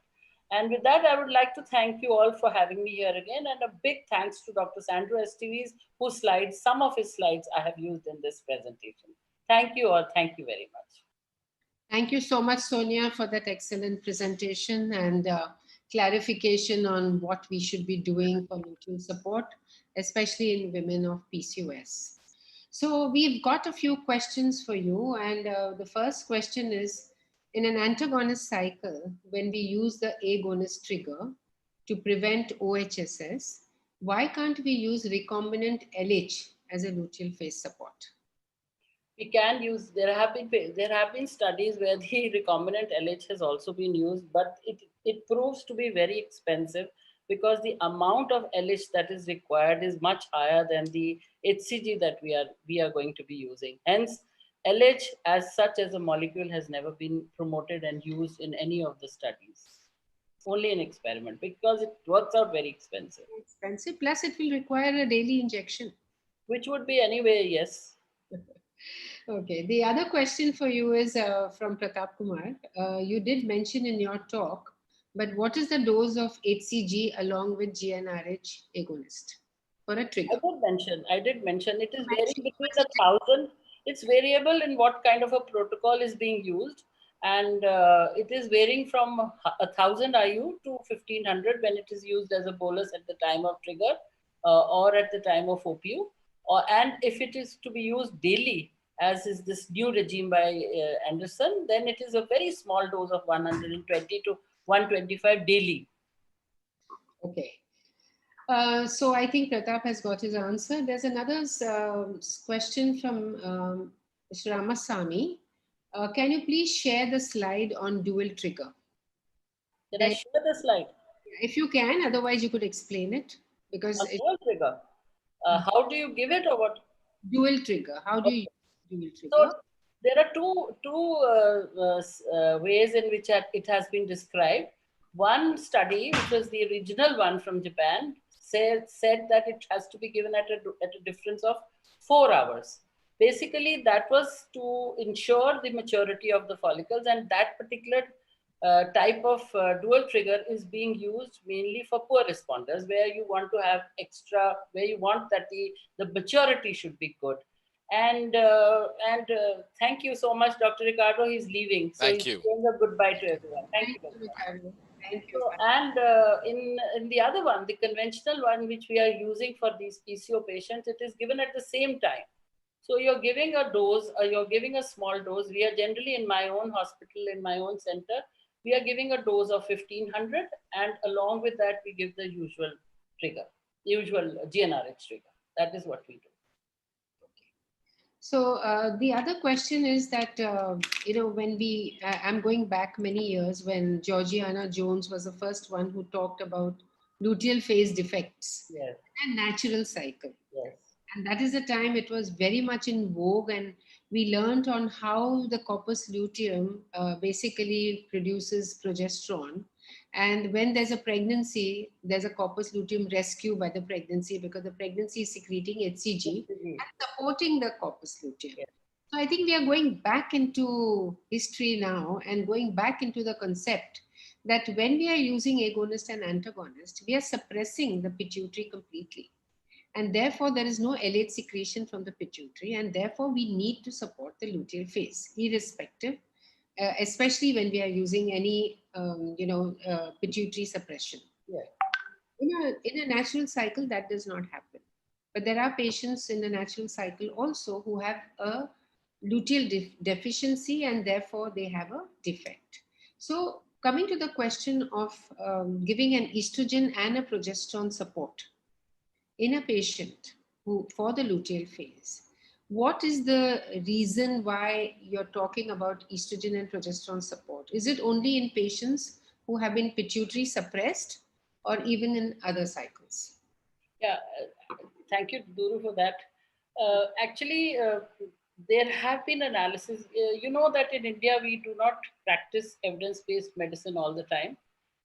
[SPEAKER 4] And with that, I would like to thank you all for having me here again. And a big thanks to Dr. Sandro Esteves, whose slides, some of his slides I have used in this presentation. Thank you all. Thank you very much.
[SPEAKER 3] Thank you so much, Sonia, for that excellent presentation and clarification on what we should be doing for luteal support, especially in women of PCOS. So we've got a few questions for you. And the first question is, in an antagonist cycle, when we use the agonist trigger to prevent OHSS, why can't we use recombinant LH as a luteal phase support?
[SPEAKER 4] We can use, there have been studies where the recombinant LH has also been used, but it proves to be very expensive because the amount of LH that is required is much higher than the HCG that we are going to be using. Hence, LH as such as a molecule has never been promoted and used in any of the studies, only in experiment, because it works out very expensive.
[SPEAKER 3] Expensive, plus it will require a daily injection.
[SPEAKER 4] Which would be anyway, yes.
[SPEAKER 3] Okay, the other question for you is from Pratap Kumar. You did mention in your talk, but what is the dose of HCG along with GnRH agonist for a trigger?
[SPEAKER 4] I did mention it is varying between 1,000. It's variable in what kind of a protocol is being used, and it is varying from 1,000 IU to 1,500 when it is used as a bolus at the time of trigger or at the time of OPU. And if it is to be used daily, as is this new regime by Anderson, then it is a very small dose of 120 to 125 daily.
[SPEAKER 3] Okay. So I think Pratap has got his answer. There's another question from Mr. Ramasamy. Can you please share the slide on dual trigger?
[SPEAKER 4] Did I share the slide?
[SPEAKER 3] If you can, otherwise you could explain it. Because
[SPEAKER 4] dual trigger. How do you give it or what?
[SPEAKER 3] Dual trigger. How do you use dual trigger?
[SPEAKER 4] So there are two ways in which it has been described. One study, which was the original one from Japan, said that it has to be given at a difference of 4 hours. Basically, that was to ensure the maturity of the follicles, and that particular type of dual trigger is being used mainly for poor responders, where you want to have extra, where you want that the maturity should be good. And thank you so much, Dr. Ricardo. He's leaving. So
[SPEAKER 2] Thank
[SPEAKER 4] he's
[SPEAKER 2] you.
[SPEAKER 4] saying a goodbye to everyone. Thank you. Dr.
[SPEAKER 3] Ricardo. Thank you.
[SPEAKER 4] So, and in the other one, the conventional one, which we are using for these PCO patients, it is given at the same time. So you're giving a dose, or you're giving a small dose. We are generally in my own hospital, in my own center, we are giving a dose of 1500, and along with that, we give the usual trigger, usual GnRH trigger. That is what we do.
[SPEAKER 3] So the other question is that, when I'm going back many years when Georgiana Jones was the first one who talked about luteal phase defects
[SPEAKER 4] Yes.
[SPEAKER 3] and natural cycle.
[SPEAKER 4] Yes.
[SPEAKER 3] And that is the time it was very much in vogue, and we learned on how the corpus luteum basically produces progesterone. And when there's a pregnancy, there's a corpus luteum rescue by the pregnancy, because the pregnancy is secreting HCG and supporting the corpus luteum.
[SPEAKER 4] Yes.
[SPEAKER 3] So I think we are going back into history now and going back into the concept that when we are using agonist and antagonist, we are suppressing the pituitary completely. And therefore, there is no LH secretion from the pituitary, and therefore we need to support the luteal phase, irrespective, especially when we are using any, pituitary suppression.
[SPEAKER 4] Yeah.
[SPEAKER 3] In a natural cycle, that does not happen. But there are patients in the natural cycle also who have a luteal deficiency, and therefore they have a defect. So coming to the question of giving an estrogen and a progesterone support in a patient who for the luteal phase, what is the reason why you're talking about estrogen and progesterone support? Is it only in patients who have been pituitary suppressed, or even in other cycles?
[SPEAKER 4] Yeah, thank you, Duru, for that. Actually, there have been analysis. You know that in India, we do not practice evidence-based medicine all the time.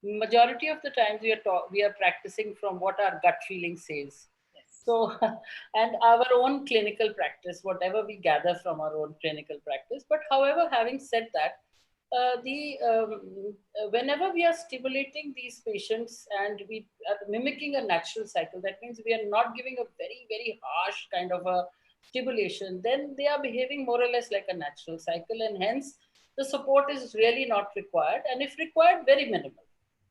[SPEAKER 4] Majority of the times we are practicing from what our gut feeling says.
[SPEAKER 3] Yes.
[SPEAKER 4] So, and our own clinical practice, whatever we gather from our own clinical practice. But however, having said that, whenever we are stimulating these patients and we are mimicking a natural cycle, that means we are not giving a very, very harsh kind of a stimulation, then they are behaving more or less like a natural cycle, and hence the support is really not required, and if required, very minimal.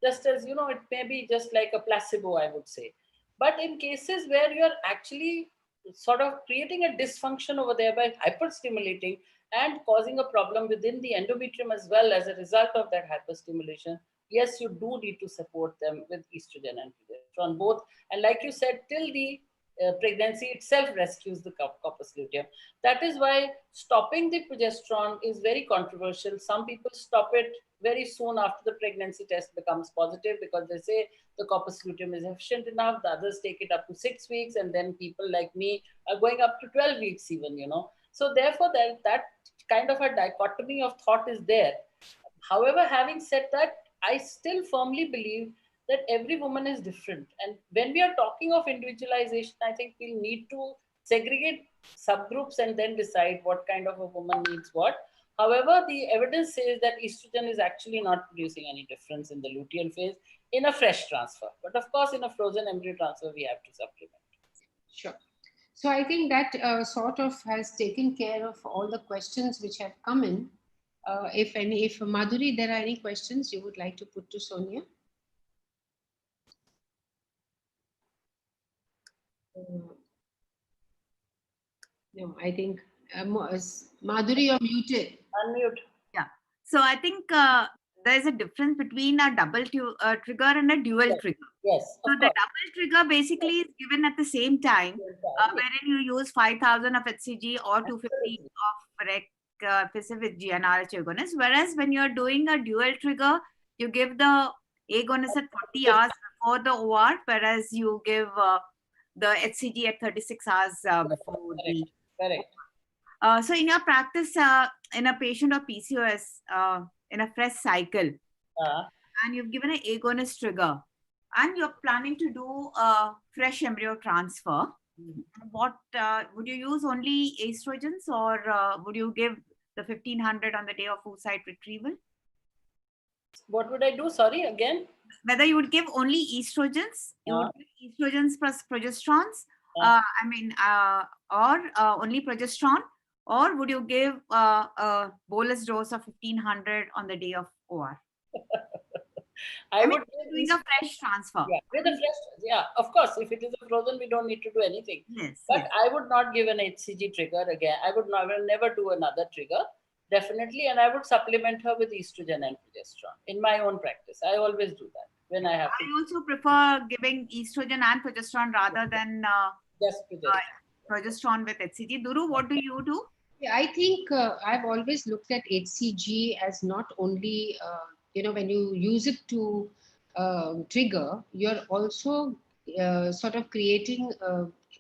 [SPEAKER 4] Just as, it may be just like a placebo, I would say. But in cases where you are actually sort of creating a dysfunction over there by hyperstimulating and causing a problem within the endometrium as well as a result of that hyperstimulation, yes, you do need to support them with estrogen and progesterone both. And like you said, till the pregnancy itself rescues the corpus luteum. That is why stopping the progesterone is very controversial. Some people stop it very soon after the pregnancy test becomes positive because they say the corpus luteum is efficient enough. The others take it up to 6 weeks, and then people like me are going up to 12 weeks even, So therefore, that kind of a dichotomy of thought is there. However, having said that, I still firmly believe that every woman is different. And when we are talking of individualization, I think we'll need to segregate subgroups and then decide what kind of a woman needs what. However, the evidence says that estrogen is actually not producing any difference in the luteal phase in a fresh transfer. But of course, in a frozen embryo transfer, we have to supplement.
[SPEAKER 3] Sure. So I think that sort of has taken care of all the questions which have come in. If Madhuri, there are any questions you would like to put to Sonia? No, I think Madhuri, you're muted.
[SPEAKER 4] Unmute.
[SPEAKER 1] Yeah. So I think there's a difference between a double trigger and a dual trigger.
[SPEAKER 4] Yes.
[SPEAKER 1] So the double trigger basically is given at the same time, wherein you use 5,000 of HCG or 250 of REC with GnRH agonist. Whereas when you're doing a dual trigger, you give the agonist at 40 hours before the OR, whereas you give the HCG at 36 hours before the.
[SPEAKER 4] Correct.
[SPEAKER 1] So in your practice, in a patient of PCOS, in a fresh cycle, and you've given an agonist trigger, and you're planning to do a fresh embryo transfer, what would you use only estrogens, or would you give the 1500 on the day of oocyte retrieval?
[SPEAKER 4] What would I do? Sorry, again?
[SPEAKER 1] Whether you would give only estrogens, you would give estrogens plus progesterones, or only progesterone, or would you give a bolus dose of 1500 on the day of OR?
[SPEAKER 4] I would
[SPEAKER 1] doing a fresh transfer.
[SPEAKER 4] Yeah, with a fresh, yeah, of course. If it is a frozen, we don't need to do anything.
[SPEAKER 1] Yes,
[SPEAKER 4] but
[SPEAKER 1] yes.
[SPEAKER 4] I would not give an HCG trigger again. I would never do another trigger, definitely. And I would supplement her with estrogen and progesterone in my own practice. I always do that when I have to.
[SPEAKER 1] I also prefer giving estrogen and progesterone rather than
[SPEAKER 4] just
[SPEAKER 1] progesterone with HCG. Duru, what do you do?
[SPEAKER 3] Yeah, I think I've always looked at HCG as not only, when you use it to trigger, you're also sort of creating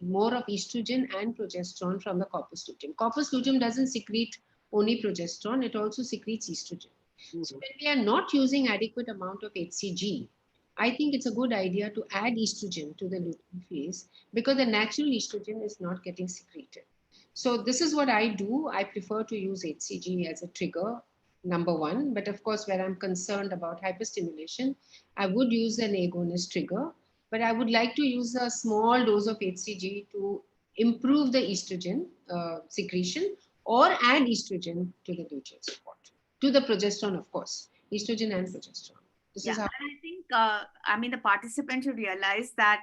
[SPEAKER 3] more of estrogen and progesterone from the corpus luteum. Corpus luteum doesn't secrete only progesterone, it also secretes estrogen. So when we are not using adequate amount of HCG, I think it's a good idea to add estrogen to the luteal phase, because the natural estrogen is not getting secreted. So this is what I do. I prefer to use HCG as a trigger, number one. But of course, where I'm concerned about hyperstimulation, I would use an agonist trigger. But I would like to use a small dose of HCG to improve the estrogen secretion, or add estrogen to the luteal support, to the progesterone, of course, estrogen and progesterone. This is how
[SPEAKER 1] I think, the participants should realize that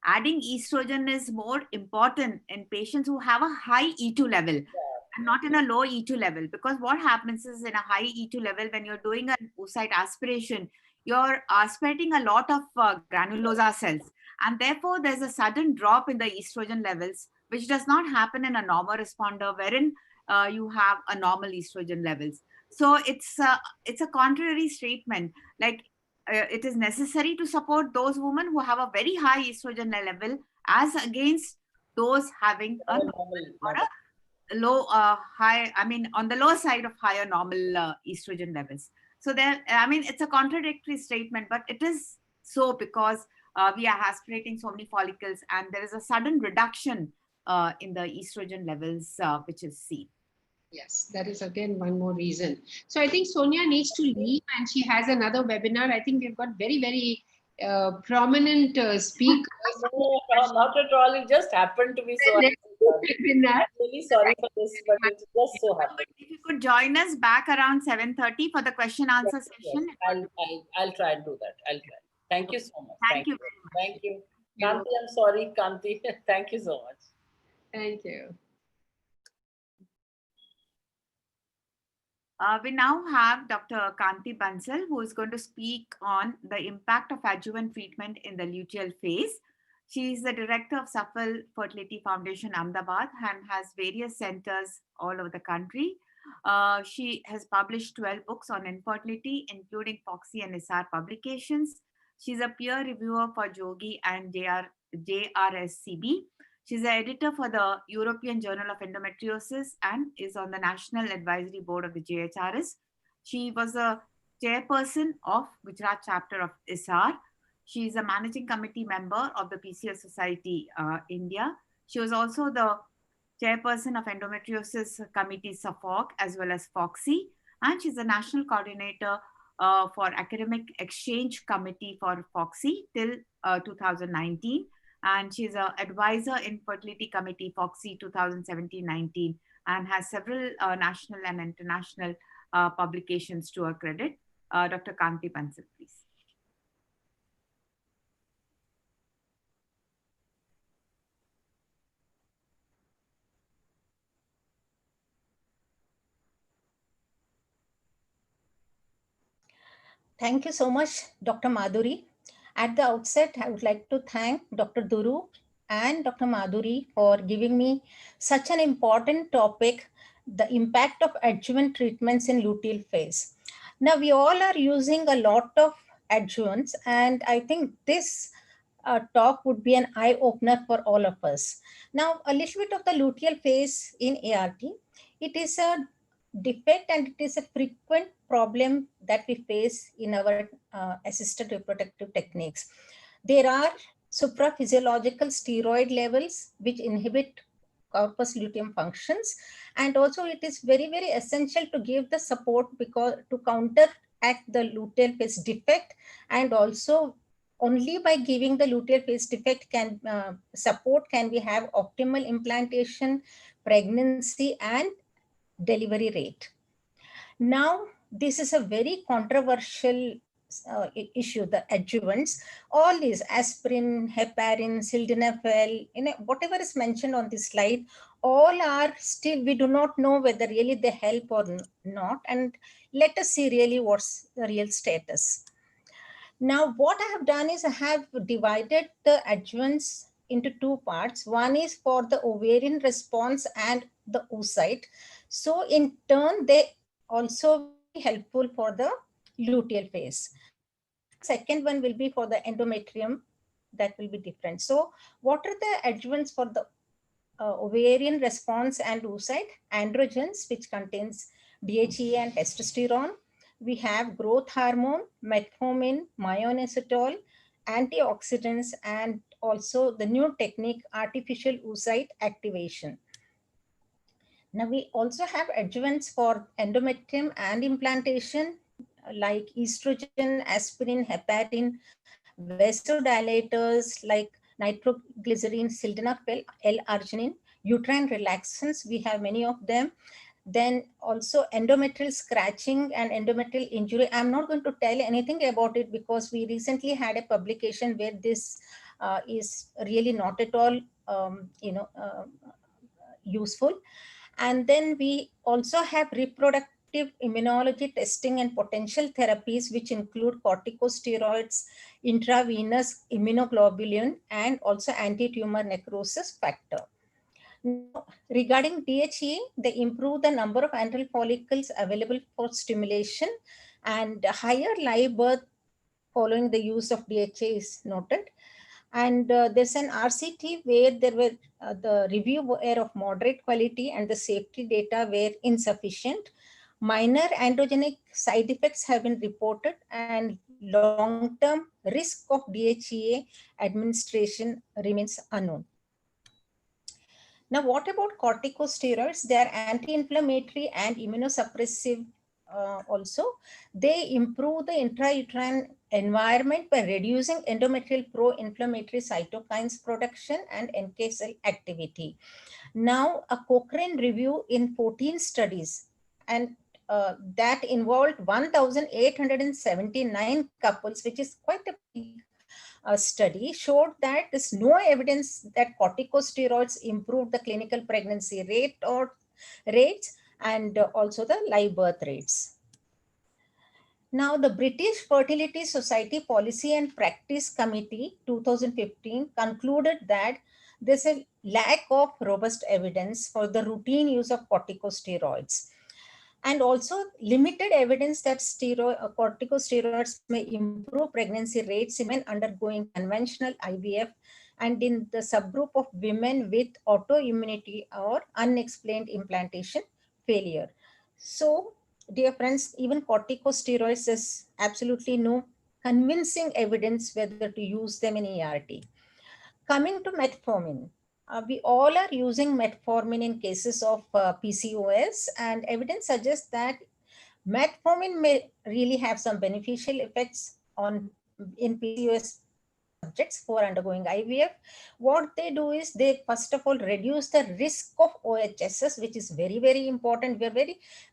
[SPEAKER 1] adding estrogen is more important in patients who have a high E2 level and not in a low E2 level. Because what happens is, in a high E2 level, when you're doing an oocyte aspiration, you're aspirating a lot of granulosa cells. And therefore, there's a sudden drop in the estrogen levels, which does not happen in a normal responder, wherein you have a normal estrogen levels. So it's a contrary statement. Like, it is necessary to support those women who have a very high estrogen level as against those having a low high, on the low side of higher normal estrogen levels. So there, it's a contradictory statement, but it is so because we are aspirating so many follicles, and there is a sudden reduction in the estrogen levels, which is seen.
[SPEAKER 3] Yes, that is again one more reason. So I think Sonia needs to leave, and she has another webinar. I think we've got very, very prominent speakers.
[SPEAKER 4] No, not at all. It just happened to be so. I'm really sorry for this, but it just so happened.
[SPEAKER 1] If you could join us back around 7:30 for the question answer session.
[SPEAKER 4] Yes. I'll try and do that. I'll try. Thank you so much.
[SPEAKER 1] Thank you very much.
[SPEAKER 4] Thank you. Kanti, I'm sorry, Kanti. Thank you so much.
[SPEAKER 3] Thank you.
[SPEAKER 1] We now have Dr. Kanti Bansal, who is going to speak on the impact of adjuvant treatment in the luteal phase. She is the director of Safal Fertility Foundation, Ahmedabad, and has various centers all over the country. She has published 12 books on infertility, including FOXY and ISAR publications. She's a peer reviewer for Jogi and JRSCB. She's the editor for the European Journal of Endometriosis and is on the National Advisory Board of the JHRS. She was a chairperson of Gujarat chapter of ISAR. She is a managing committee member of the PCOS Society India. She was also the chairperson of Endometriosis Committee SAFOG as well as FOXY. And she's a national coordinator for Academic Exchange Committee for FOXY till 2019. And she's an advisor in Fertility Committee FOXY 2017-19 and has several national and international publications to her credit. Dr. Kanti Bansal, please.
[SPEAKER 5] Thank you so much, Dr. Madhuri. At the outset, I would like to thank Dr. Duru and Dr. Madhuri for giving me such an important topic, the impact of adjuvant treatments in luteal phase. Now, we all are using a lot of adjuvants, and I think this talk would be an eye opener for all of us. Now, a little bit of the luteal phase in ART. It is a defect and it is a frequent problem that we face in our assisted reproductive techniques. There are supraphysiological steroid levels which inhibit corpus luteum functions, and also it is very, very essential to give the support because to counteract the luteal phase defect, and also only by giving the luteal phase defect can support can we have optimal implantation, pregnancy, and delivery rate. Now, this is a very controversial issue, the adjuvants. All these aspirin, heparin, sildenafil, whatever is mentioned on this slide, all are still, we do not know whether really they help or not. And let us see really what's the real status. Now, what I have done is I have divided the adjuvants into two parts. One is for the ovarian response and the oocyte. So in turn, they also very helpful for the luteal phase. Second one will be for the endometrium. That will be different. So what are the adjuvants for the ovarian response and oocyte? Androgens, which contains DHEA and testosterone. We have growth hormone, metformin, myoinositol, antioxidants, and also the new technique, artificial oocyte activation. Now we also have adjuvants for endometrium and implantation like estrogen, aspirin, heparin, vasodilators like nitroglycerin, sildenafil, L-arginine, uterine relaxants. We have many of them. Then also endometrial scratching and endometrial injury. I'm not going to tell anything about it because we recently had a publication where this is really not at all, useful. And then we also have reproductive immunology testing and potential therapies, which include corticosteroids, intravenous immunoglobulin, and also anti-tumor necrosis factor. Now, regarding DHEA, they improve the number of antral follicles available for stimulation, and higher live birth following the use of DHEA is noted. And there's an RCT where there were the review were of moderate quality and the safety data were insufficient. Minor androgenic side effects have been reported, and long-term risk of DHEA administration remains unknown. Now, what about corticosteroids? They are anti-inflammatory and immunosuppressive also. They improve the intrauterine environment by reducing endometrial pro-inflammatory cytokines production and NK cell activity. Now, a Cochrane review in 14 studies, and that involved 1,879 couples, which is quite a big study, showed that there's no evidence that corticosteroids improve the clinical pregnancy rate or rates and also the live birth rates. Now, the British Fertility Society Policy and Practice Committee 2015 concluded that there's a lack of robust evidence for the routine use of corticosteroids, and also limited evidence that corticosteroids may improve pregnancy rates in men undergoing conventional IVF and in the subgroup of women with autoimmunity or unexplained implantation failure. So, dear friends, even corticosteroids, is absolutely no convincing evidence whether to use them in ERT. Coming to metformin, we all are using metformin in cases of PCOS, and evidence suggests that metformin may really have some beneficial effects in PCOS subjects who are undergoing IVF. What they do is they first of all reduce the risk of OHSS, which is very, very important.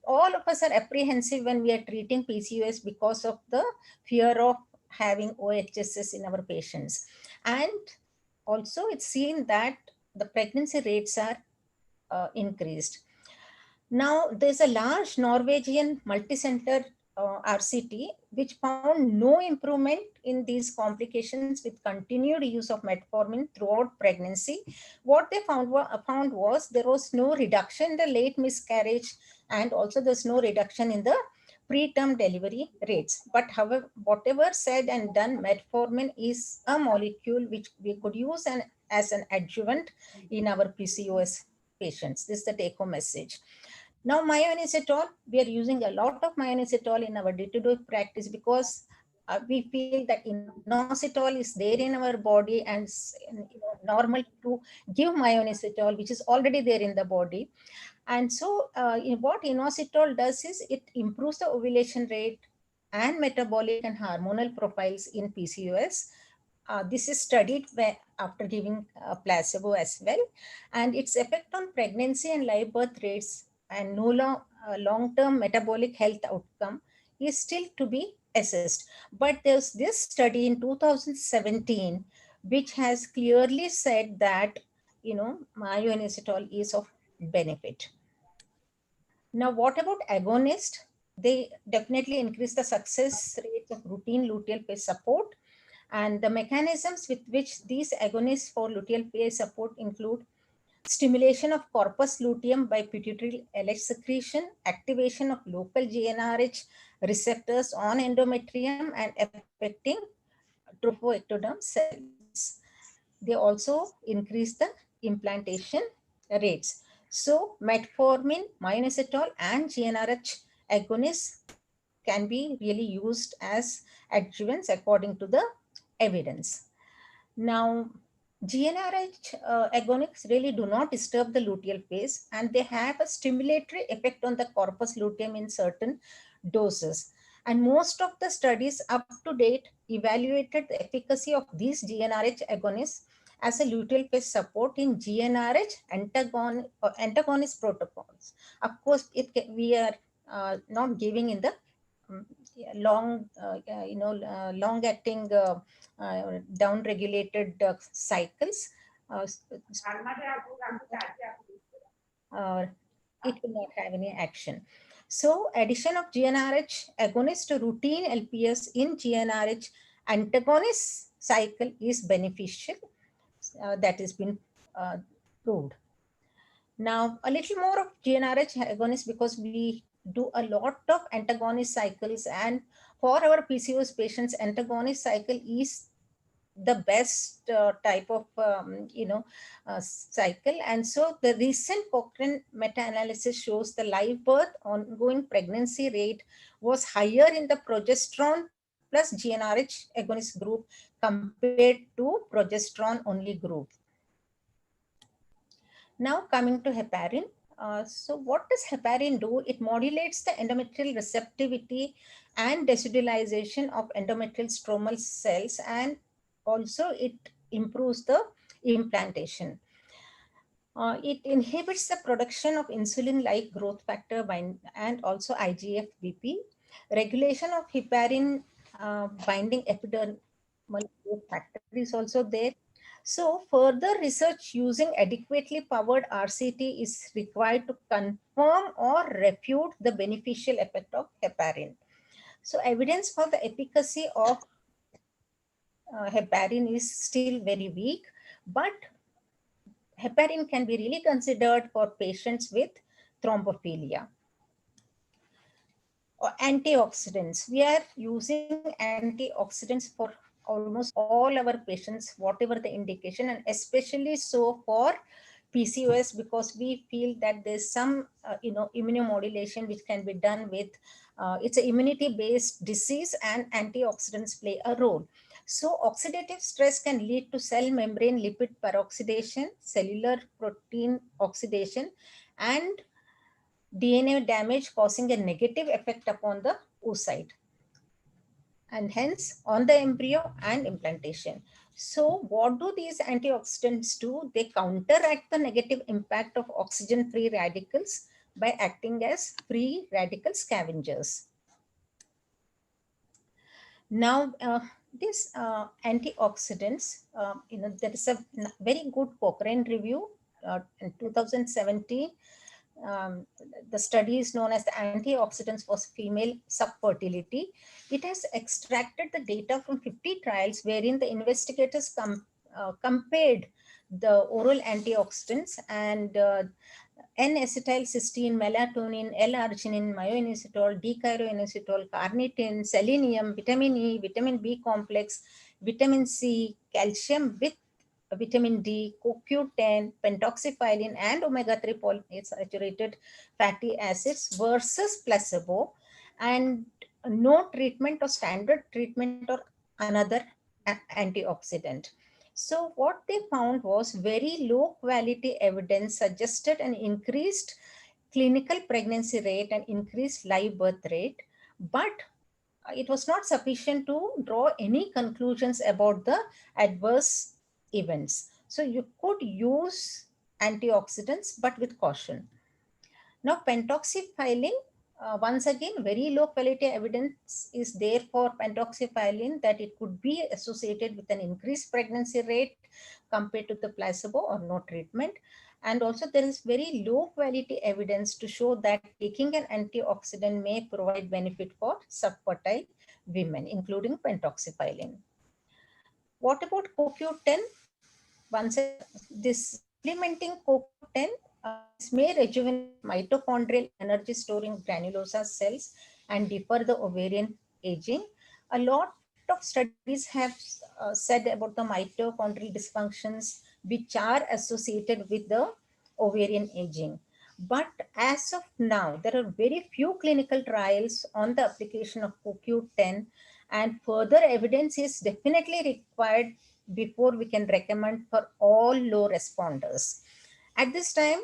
[SPEAKER 5] All of us are apprehensive when we are treating PCOS because of the fear of having OHSS in our patients. And also it's seen that the pregnancy rates are increased. Now, there's a large Norwegian multi-center RCT which found no improvement in these complications with continued use of metformin throughout pregnancy. What they found was there was no reduction in the late miscarriage, and also there's no reduction in the preterm delivery rates. But however, whatever said and done, metformin is a molecule which we could use as an adjuvant in our PCOS patients. This is the take-home message. Now, myoinositol, we are using a lot of myoinositol in our day-to-day practice because we feel that inositol is there in our body and normal to give myoinositol, which is already there in the body. And so what inositol does is it improves the ovulation rate and metabolic and hormonal profiles in PCOS. This is studied after giving placebo as well. And its effect on pregnancy and live birth rates and no long-term metabolic health outcome is still to be assessed. But there's this study in 2017 which has clearly said that myoinositol is of benefit. Now, what about agonists? They definitely increase the success rates of routine luteal phase support. And the mechanisms with which these agonists for luteal phase support include stimulation of corpus luteum by pituitary LH secretion, activation of local GnRH receptors on endometrium and affecting trophoectoderm cells. They also increase the implantation rates. So metformin, myoinositol and GnRH agonists can be really used as adjuvants according to the evidence. Now, GnRH agonists really do not disturb the luteal phase and they have a stimulatory effect on the corpus luteum in certain doses. And most of the studies up to date evaluated the efficacy of these GnRH agonists as a luteal phase support in GnRH antagonist protocols. Of course, we are not giving in the long-acting down-regulated cycles. It will not have any action. So addition of GnRH agonist to routine LPS in GnRH antagonist cycle is beneficial. That has been proved. Now, a little more of GnRH agonist because we do a lot of antagonist cycles, and for our PCOS patients, antagonist cycle is the best type of cycle. And so the recent Cochrane meta-analysis shows the live birth ongoing pregnancy rate was higher in the progesterone plus GnRH agonist group compared to progesterone only group. Now coming to heparin. So what does heparin do? It modulates the endometrial receptivity and desudilization of endometrial stromal cells, and also it improves the implantation. It inhibits the production of insulin-like growth factor and also IGF-BP. Regulation of heparin binding epidermal growth factor is also there. So further research using adequately powered RCT is required to confirm or refute the beneficial effect of heparin. So evidence for the efficacy of heparin is still very weak, but heparin can be really considered for patients with thrombophilia. Antioxidants. We are using antioxidants for almost all our patients, whatever the indication, and especially so for PCOS, because we feel that there's some immunomodulation which can be done with it's an immunity based disease, and antioxidants play a role. So oxidative stress can lead to cell membrane lipid peroxidation, cellular protein oxidation, and DNA damage, causing a negative effect upon the oocyte and hence on the embryo and implantation. So what do these antioxidants do? They counteract the negative impact of oxygen-free radicals by acting as free radical scavengers. Now, these antioxidants, there is a very good Cochrane review in 2017. The study is known as the antioxidants for female subfertility. It has extracted the data from 50 trials wherein the investigators compared the oral antioxidants, and N-acetylcysteine, melatonin, L-arginine, myoinositol, D-chiro-inositol, carnitine, selenium, vitamin E, vitamin B complex, vitamin C, calcium with vitamin D, CoQ10, pentoxifylline, and omega-3 polyunsaturated fatty acids versus placebo, and no treatment or standard treatment or another antioxidant. So what they found was very low quality evidence suggested an increased clinical pregnancy rate and increased live birth rate, but it was not sufficient to draw any conclusions about the adverse events. So you could use antioxidants, but with caution. Now, pentoxifylline, once again, very low quality evidence is there for pentoxifylline that it could be associated with an increased pregnancy rate compared to the placebo or no treatment. And also there is very low quality evidence to show that taking an antioxidant may provide benefit for subfertile women, including pentoxifylline. What about CoQ10? Once this supplementing CoQ10 this may rejuvenate mitochondrial energy storing granulosa cells and defer the ovarian aging. A lot of studies have said about the mitochondrial dysfunctions which are associated with the ovarian aging. But as of now, there are very few clinical trials on the application of CoQ10, and further evidence is definitely required before we can recommend for all low responders. At this time,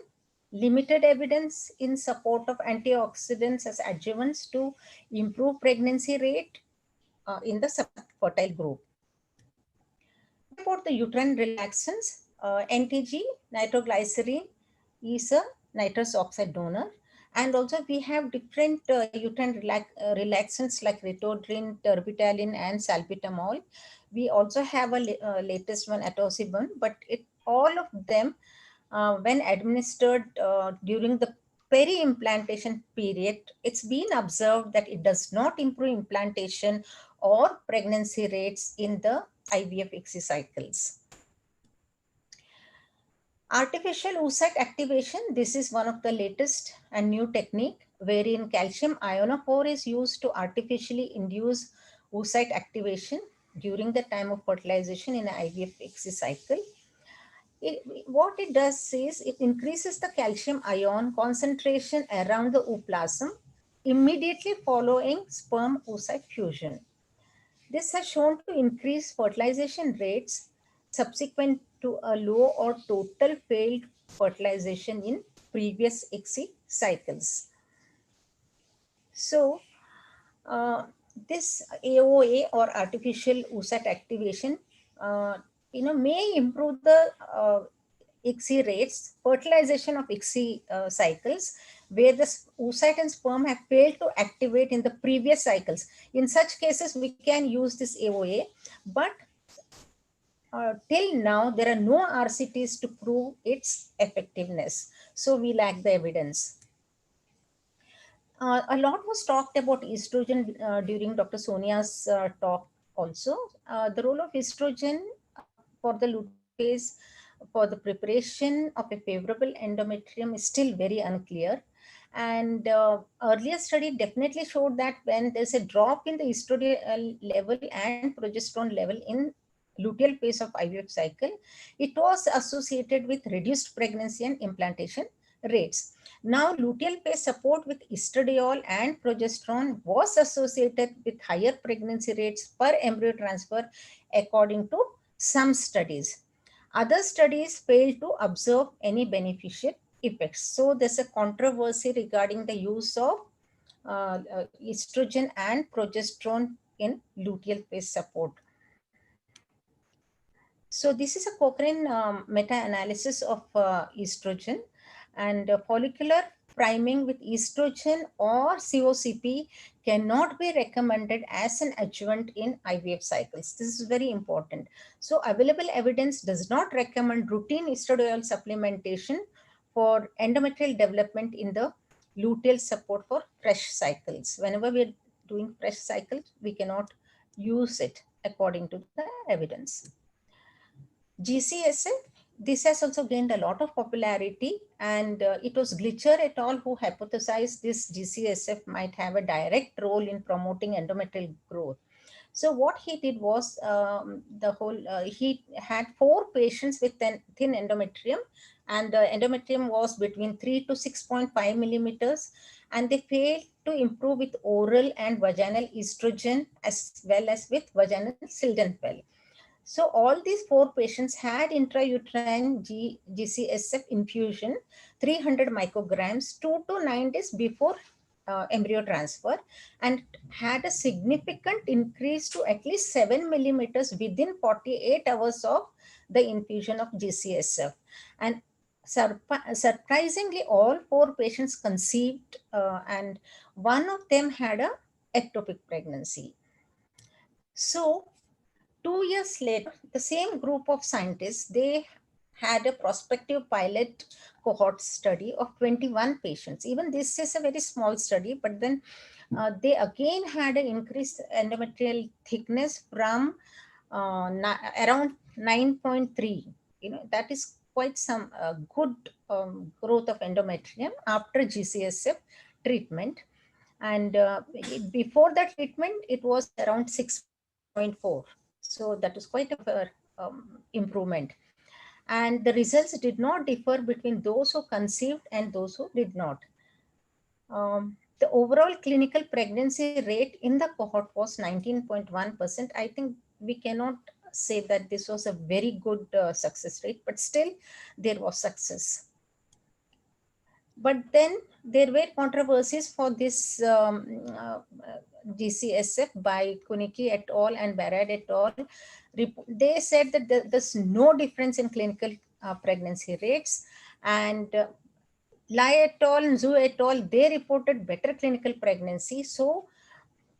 [SPEAKER 5] limited evidence in support of antioxidants as adjuvants to improve pregnancy rate in the subfertile group. What about the uterine relaxants? NTG, nitroglycerin, is a nitrous oxide donor. And also we have different uterine relaxants like ritodrine, terbutaline, and salbutamol. We also have a latest one, atosibone, but all of them, when administered during the peri-implantation period, it's been observed that it does not improve implantation or pregnancy rates in the IVF ICSI cycles. Artificial oocyte activation, this is one of the latest and new technique wherein calcium ionophore is used to artificially induce oocyte activation during the time of fertilization in an IVF ICSI cycle. What it does is it increases the calcium ion concentration around the ooplasm immediately following sperm oocyte fusion. This has shown to increase fertilization rates subsequent to a low or total failed fertilization in previous ICSI cycles. So, this AOA or artificial oocyte activation, may improve the ICSI rates, fertilization of ICSI cycles, where the oocyte and sperm have failed to activate in the previous cycles. In such cases, we can use this AOA, but till now, there are no RCTs to prove its effectiveness. So we lack the evidence. A lot was talked about estrogen during Dr. Sonia's talk also. The role of estrogen for the luteal phase for the preparation of a favorable endometrium is still very unclear. And earlier study definitely showed that when there's a drop in the estrogen level and progesterone level in luteal phase of IVF cycle, it was associated with reduced pregnancy and implantation rates. Now, luteal phase support with estradiol and progesterone was associated with higher pregnancy rates per embryo transfer according to some studies. Other studies failed to observe any beneficial effects. So there's a controversy regarding the use of estrogen and progesterone in luteal phase support. So this is a Cochrane meta-analysis of estrogen, and follicular priming with estrogen or COCP cannot be recommended as an adjuvant in IVF cycles. This is very important. So available evidence does not recommend routine estradiol supplementation for endometrial development in the luteal support for fresh cycles. Whenever we are doing fresh cycles, we cannot use it according to the evidence. GCSF, this has also gained a lot of popularity, and it was Glitcher et al. Who hypothesized this GCSF might have a direct role in promoting endometrial growth. So what he did was he had 4 patients with thin endometrium, and the endometrium was between 3 to 6.5 millimeters, and they failed to improve with oral and vaginal estrogen as well as with vaginal sildenafil. So all these 4 patients had intrauterine GCSF infusion, 300 micrograms, 2 to 9 days before embryo transfer, and had a significant increase to at least 7 millimeters within 48 hours of the infusion of GCSF. And surprisingly, all 4 patients conceived, and one of them had a ectopic pregnancy. So 2 years later, the same group of scientists, they had a prospective pilot cohort study of 21 patients. Even this is a very small study, but then they again had an increased endometrial thickness from around 9.3. That is quite some good growth of endometrium after GCSF treatment. And before that treatment, it was around 6.4. So that is quite a improvement. And the results did not differ between those who conceived and those who did not. The overall clinical pregnancy rate in the cohort was 19.1%. I think we cannot say that this was a very good success rate, but still there was success. But then there were controversies for this GCSF by Kunicki et al. And Barad et al. They said that there's no difference in clinical pregnancy rates, and Lai et al. And Zhu et al. They reported better clinical pregnancy. So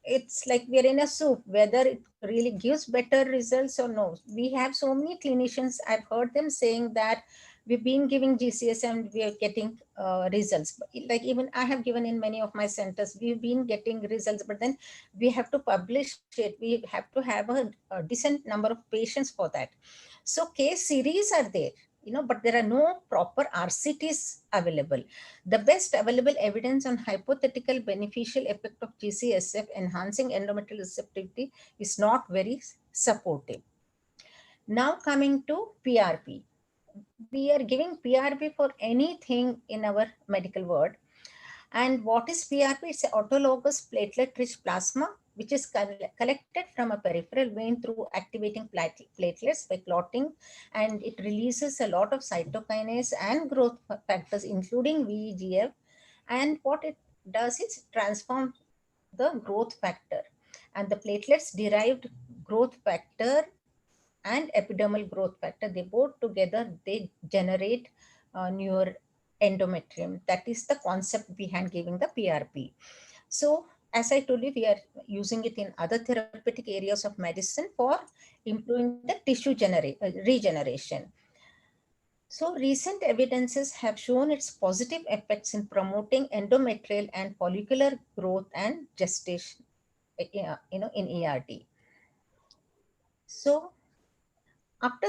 [SPEAKER 5] it's like we're in a soup, whether it really gives better results or no. We have so many clinicians, I've heard them saying that we've been giving GCS and we are getting results. Like even I have given in many of my centers, we've been getting results, but then we have to publish it. We have to have a decent number of patients for that. So case series are there, but there are no proper RCTs available. The best available evidence on hypothetical beneficial effect of GCSF enhancing endometrial receptivity is not very supportive. Now coming to PRP. We are giving PRP for anything in our medical world. And what is PRP? It's an autologous platelet-rich plasma, which is collected from a peripheral vein through activating platelets by clotting, and it releases a lot of cytokinase and growth factors, including VEGF. And what it does is transform the growth factor, and the platelets derived growth factor and epidermal growth factor, they both together, they generate newer endometrium. That is the concept behind giving the PRP. So as I told you, we are using it in other therapeutic areas of medicine for improving the tissue regeneration. So recent evidences have shown its positive effects in promoting endometrial and follicular growth and gestation, in ERT. So after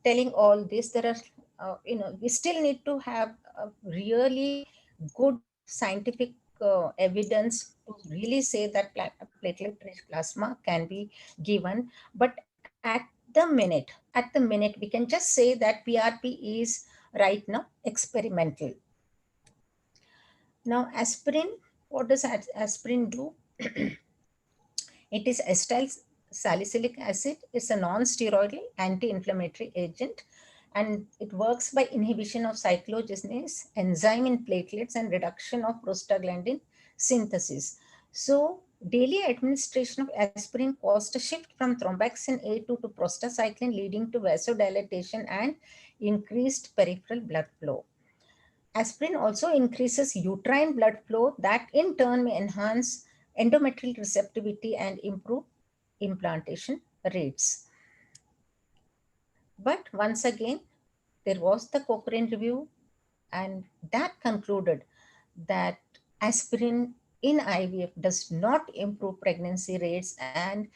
[SPEAKER 5] telling all this, there are, we still need to have a really good scientific evidence to really say that platelet-rich plasma can be given. But at the minute, we can just say that PRP is right now experimental. Now, aspirin, what does aspirin do? It is acetyl salicylic acid. It's a non-steroidal anti-inflammatory agent, and it works by inhibition of cycloogenase enzyme in platelets and reduction of prostaglandin synthesis. So daily administration of aspirin caused a shift from thromboxane A2 to prostacyclin, leading to vasodilatation and increased peripheral blood flow. Aspirin also increases uterine blood flow, that in turn may enhance endometrial receptivity and improve implantation rates. But once again, there was the Cochrane review, and that concluded that aspirin in IVF does not improve pregnancy rates. And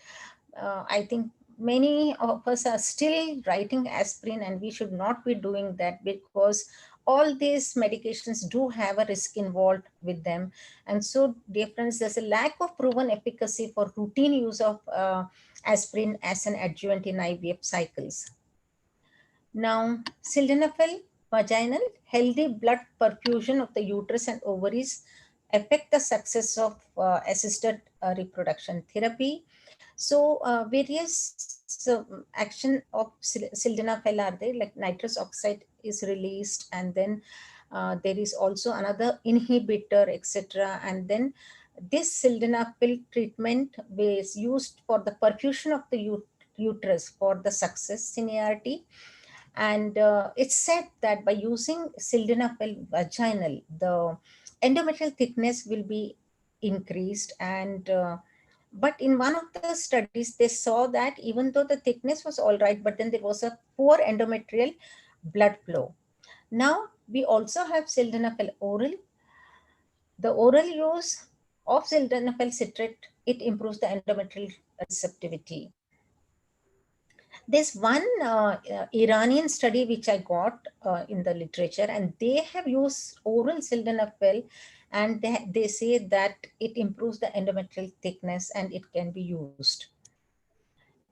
[SPEAKER 5] I think many of us are still writing aspirin, and we should not be doing that, because all these medications do have a risk involved with them. And so, dear friends, there's a lack of proven efficacy for routine use of aspirin as an adjuvant in IVF cycles. Now, sildenafil vaginal, healthy blood perfusion of the uterus and ovaries affect the success of assisted reproduction therapy. So various action of sildenafil are there, like nitrous oxide is released, and then there is also another inhibitor, etc. And then this sildenafil treatment is used for the perfusion of the uterus for the success seniority. And it's said that by using sildenafil vaginal, the endometrial thickness will be increased. And but in one of the studies, they saw that even though the thickness was all right, but then there was a poor endometrial blood flow. Now we also have sildenafil oral. The oral use of sildenafil citrate, it improves the endometrial receptivity. There's one Iranian study which I got in the literature, and they have used oral sildenafil, and they say that it improves the endometrial thickness and it can be used.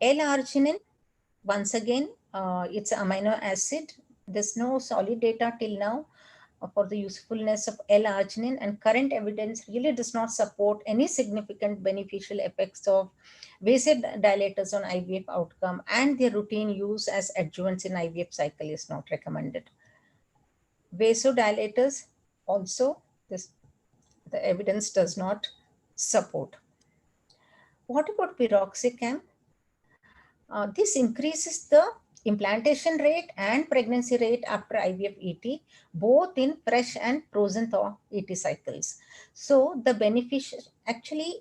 [SPEAKER 5] L-arginine, once again, it's an amino acid. There's no solid data till now for the usefulness of L-arginine, and current evidence really does not support any significant beneficial effects of vasodilators on IVF outcome, and their routine use as adjuvants in IVF cycle is not recommended. Vasodilators also, the evidence does not support. What about piroxicam? This increases the implantation rate and pregnancy rate after IVF ET, both in fresh and frozen thaw ET cycles. So the beneficial, actually,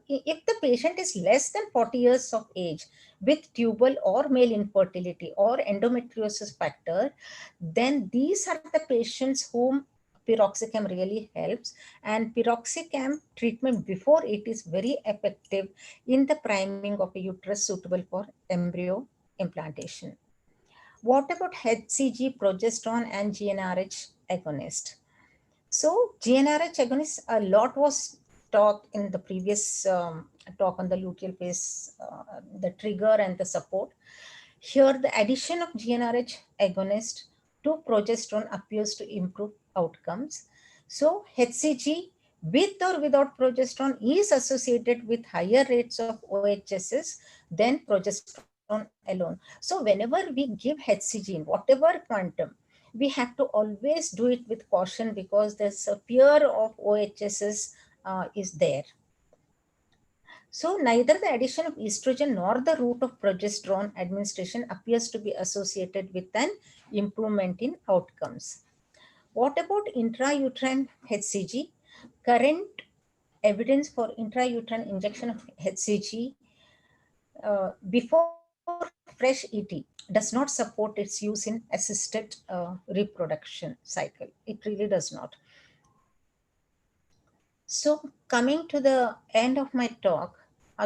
[SPEAKER 5] if the patient is less than 40 years of age with tubal or male infertility or endometriosis factor, then these are the patients whom piroxicam really helps. And piroxicam treatment before it is very effective in the priming of a uterus suitable for embryo implantation. What about HCG, progesterone, and GnRH agonist? So GnRH agonist, a lot was talked in the previous talk on the luteal phase, the trigger and the support. Here, the addition of GnRH agonist to progesterone appears to improve outcomes. So HCG with or without progesterone is associated with higher rates of OHSS than progesterone alone. So whenever we give HCG in whatever quantum, we have to always do it with caution, because there's a fear of OHSS is there. So neither the addition of estrogen nor the route of progesterone administration appears to be associated with an improvement in outcomes. What about intrauterine HCG? Current evidence for intrauterine injection of HCG before fresh ET does not support its use in assisted reproduction cycle. It really does not. So coming to the end of my talk,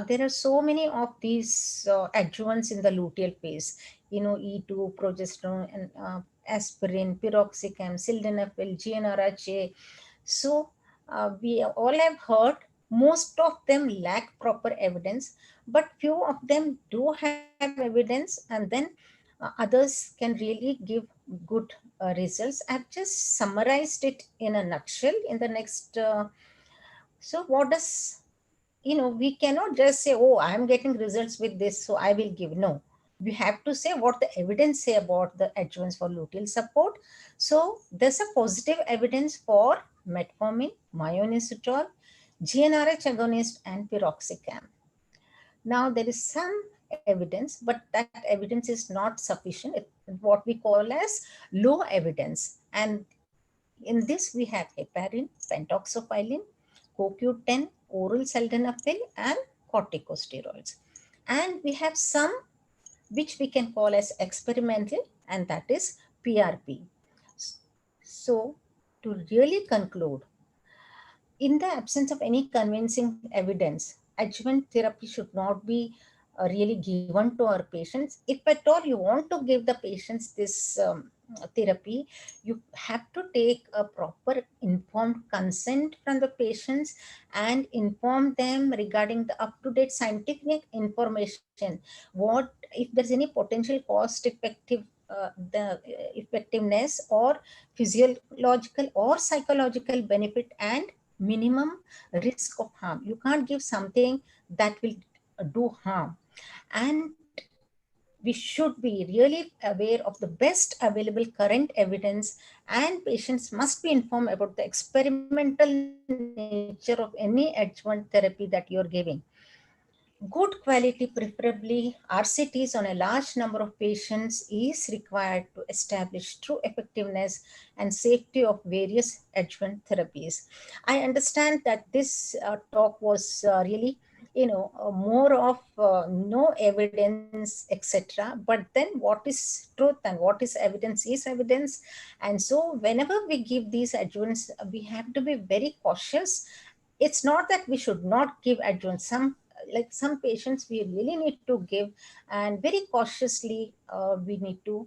[SPEAKER 5] there are so many of these adjuvants in the luteal phase, E2, progesterone, and aspirin, piroxicam, sildenafil, GnRHA. So we all have heard, most of them lack proper evidence, but few of them do have evidence, and then others can really give good results. I've just summarized it in a nutshell in the next. So what does, we cannot just say, oh, I'm getting results with this, so I will give. No, we have to say what the evidence say about the adjuvants for luteal support. So there's a positive evidence for metformin, myoinositol, GnRH agonist, and piroxicam. Now there is some evidence, but that evidence is not sufficient. It's what we call as low evidence. And in this we have heparin, pentoxifylline, CoQ10, oral sildenafil, and corticosteroids. And we have some which we can call as experimental, and that is PRP. So to really conclude, in the absence of any convincing evidence, adjuvant therapy should not be really given to our patients. If at all you want to give the patients this therapy, you have to take a proper informed consent from the patients and inform them regarding the up-to-date scientific information. What if there's any potential cost effective the effectiveness or physiological or psychological benefit and minimum risk of harm. You can't give something that will do harm. And we should be really aware of the best available current evidence, and patients must be informed about the experimental nature of any adjuvant therapy that you're giving. Good quality, preferably RCTs on a large number of patients, is required to establish true effectiveness and safety of various adjuvant therapies. I understand that this talk was really, more of no evidence, etc. But then what is truth and what is evidence. And so whenever we give these adjuvants, we have to be very cautious. It's not that we should not give adjuvants. Some patients we really need to give, and very cautiously we need to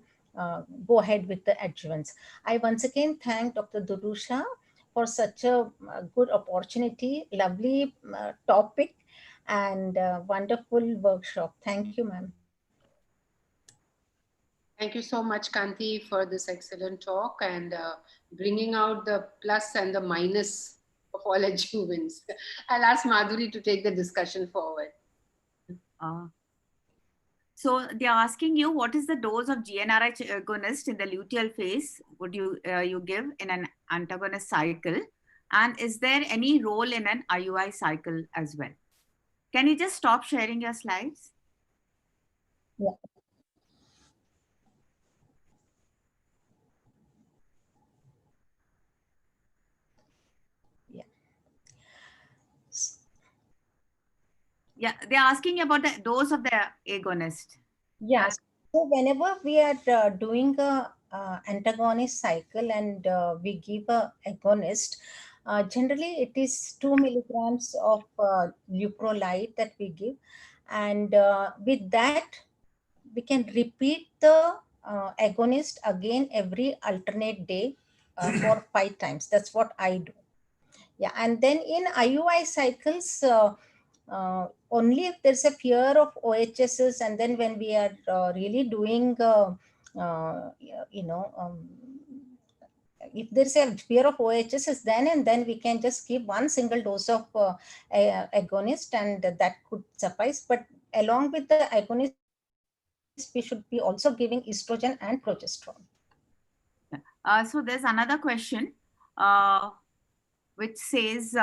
[SPEAKER 5] go ahead with the adjuvants. I once again thank Dr. Durusha for such a good opportunity, lovely topic, and wonderful workshop. Thank you, ma'am.
[SPEAKER 3] Thank you so much, Kanti, for this excellent talk and bringing out the plus and the minus of all adjuvants. I'll ask Madhuri to take the discussion forward.
[SPEAKER 1] So they're asking you, what is the dose of GnRH agonist in the luteal phase would you give in an antagonist cycle? And is there any role in an IUI cycle as well? Can you just stop sharing your slides?
[SPEAKER 5] Yeah.
[SPEAKER 1] Yeah, they're asking about the dose of the agonist.
[SPEAKER 5] Yes. So whenever we are doing a antagonist cycle and we give a agonist, generally it is 2 milligrams of leuprolide that we give, and with that we can repeat the agonist again every alternate day for 5 times. That's what I do. Yeah, and then in IUI cycles, only if there's a fear of OHSs, and then when we are really doing, if there's a fear of OHSs, then we can just give one single dose of agonist, and that could suffice. But along with the agonist, we should be also giving estrogen and progesterone.
[SPEAKER 1] So there's another question which says,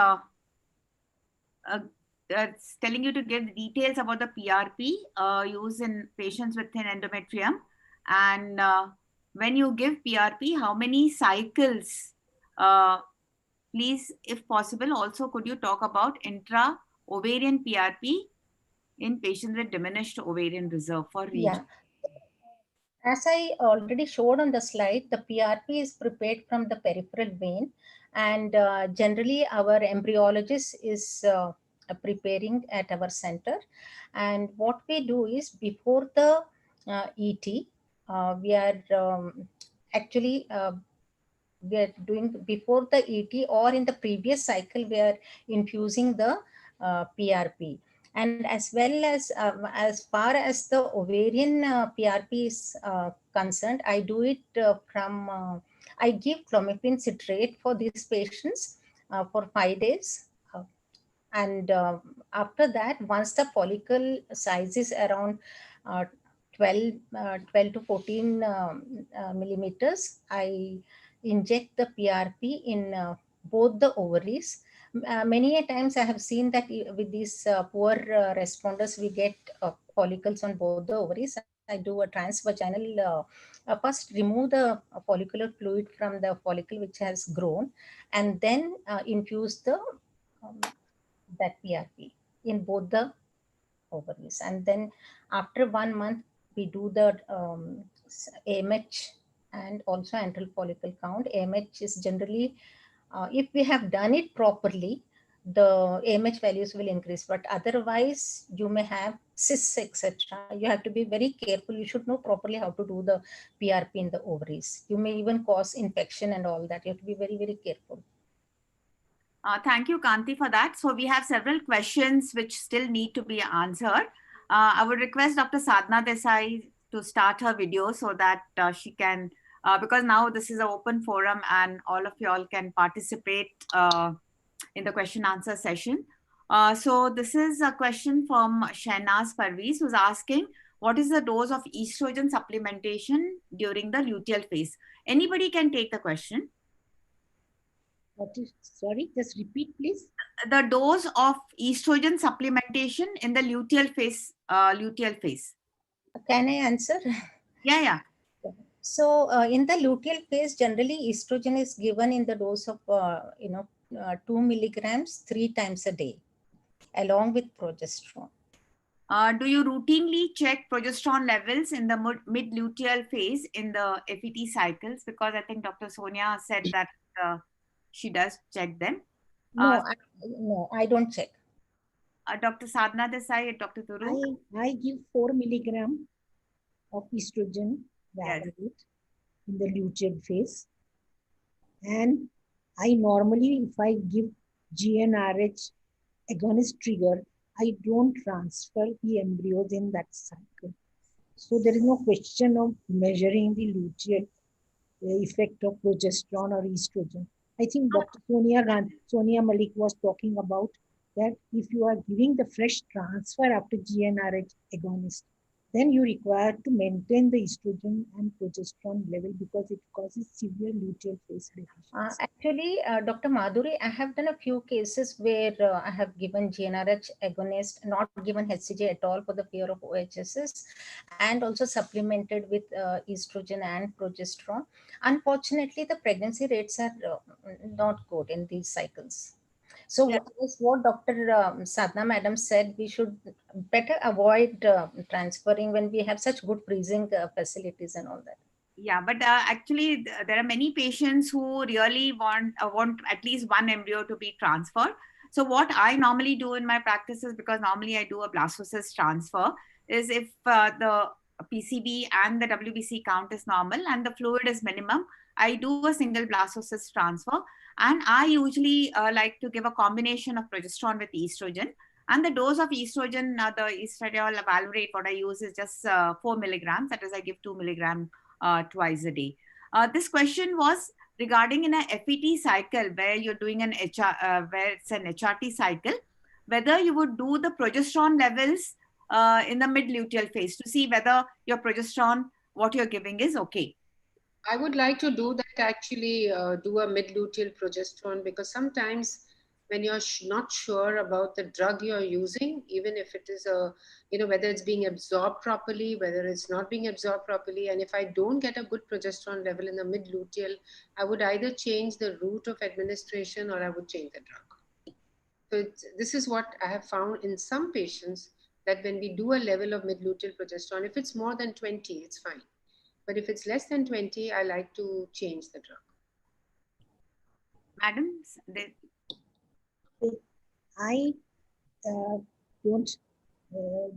[SPEAKER 1] it's telling you to give details about the PRP used in patients with thin endometrium. And when you give PRP, how many cycles? Please, if possible, also could you talk about intra-ovarian PRP in patients with diminished ovarian reserve for region?
[SPEAKER 5] Yeah. As I already showed on the slide, the PRP is prepared from the peripheral vein, and generally our embryologist is preparing at our center. And what we do is, before the ET, we are actually we are doing before the ET, or in the previous cycle we are infusing the PRP. And as well as far as the ovarian PRP is concerned, I do it I give clomiphene citrate for these patients for 5 days. And after that, once the follicle size is around 12 to 14 millimeters, I inject the PRP in both the ovaries. Many a times I have seen that with these poor responders, we get follicles on both the ovaries. I do a transvaginal, first remove the follicular fluid from the follicle which has grown, and then infuse the that PRP in both the ovaries. And then after 1 month, we do the AMH and also antral follicle count. AMH is generally, if we have done it properly, the AMH values will increase, but otherwise you may have cysts, etc. You have to be very careful. You should know properly how to do the PRP in the ovaries. You may even cause infection and all that. You have to be very, very careful.
[SPEAKER 1] Thank you, Kanti, for that. So we have several questions which still need to be answered. I would request Dr. Sadhana Desai to start her video so that she can, because now this is an open forum and all of y'all can participate in the question answer session. So this is a question from Shahnaz Parveez, who's asking, what is the dose of estrogen supplementation during the luteal phase? Anybody can take the question.
[SPEAKER 6] Sorry, just repeat, please.
[SPEAKER 1] The dose of estrogen supplementation in the luteal phase.
[SPEAKER 5] Can I answer?
[SPEAKER 1] Yeah.
[SPEAKER 5] So in the luteal phase, generally estrogen is given in the dose of 2 milligrams 3 times a day, along with progesterone.
[SPEAKER 1] Do you routinely check progesterone levels in the mid-luteal phase in the FET cycles? Because I think Dr. Sonia said that she does check them.
[SPEAKER 6] No, I don't check.
[SPEAKER 1] Dr. Sadhana Desai, Dr. Duru?
[SPEAKER 6] I give 4 milligram of estrogen in the luteal phase. And I normally, if I give GnRH agonist trigger, I don't transfer the embryos in that cycle. So there is no question of measuring the luteal effect of progesterone or estrogen. I think Dr. Sonia Malik was talking about that if you are giving the fresh transfer after GnRH agonist, then you require to maintain the estrogen and progesterone level because it causes severe luteal phase deficiency.
[SPEAKER 5] Actually, Dr. Madhuri, I have done a few cases where I have given GnRH agonist, not given HCG at all for the fear of OHSS, and also supplemented with estrogen and progesterone. Unfortunately, the pregnancy rates are not good in these cycles. So what Dr. Sadhana madam said, we should better avoid transferring when we have such good freezing facilities and all that.
[SPEAKER 1] Yeah, but actually there are many patients who really want at least one embryo to be transferred. So what I normally do in my practices, because normally I do a blastocyst transfer, is if the PCB and the WBC count is normal and the fluid is minimum, I do a single blastocyst transfer. And I usually like to give a combination of progesterone with estrogen. And the dose of estrogen, the estradiol valurate, what I use is just 4 milligrams. That is, I give 2 milligrams twice a day. This question was regarding in a FET cycle where you're doing an where it's an HRT cycle, whether you would do the progesterone levels in the mid-luteal phase to see whether your progesterone, what you're giving is okay.
[SPEAKER 3] I would like to do that actually, do a mid-luteal progesterone, because sometimes when you're not sure about the drug you're using, even if it is whether it's being absorbed properly, whether it's not being absorbed properly, and if I don't get a good progesterone level in the mid-luteal, I would either change the route of administration or I would change the drug. So this is what I have found in some patients, that when we do a level of mid-luteal progesterone, if it's more than 20, it's fine. But if it's less than 20, I like to change the drug.
[SPEAKER 1] Madam,
[SPEAKER 6] I don't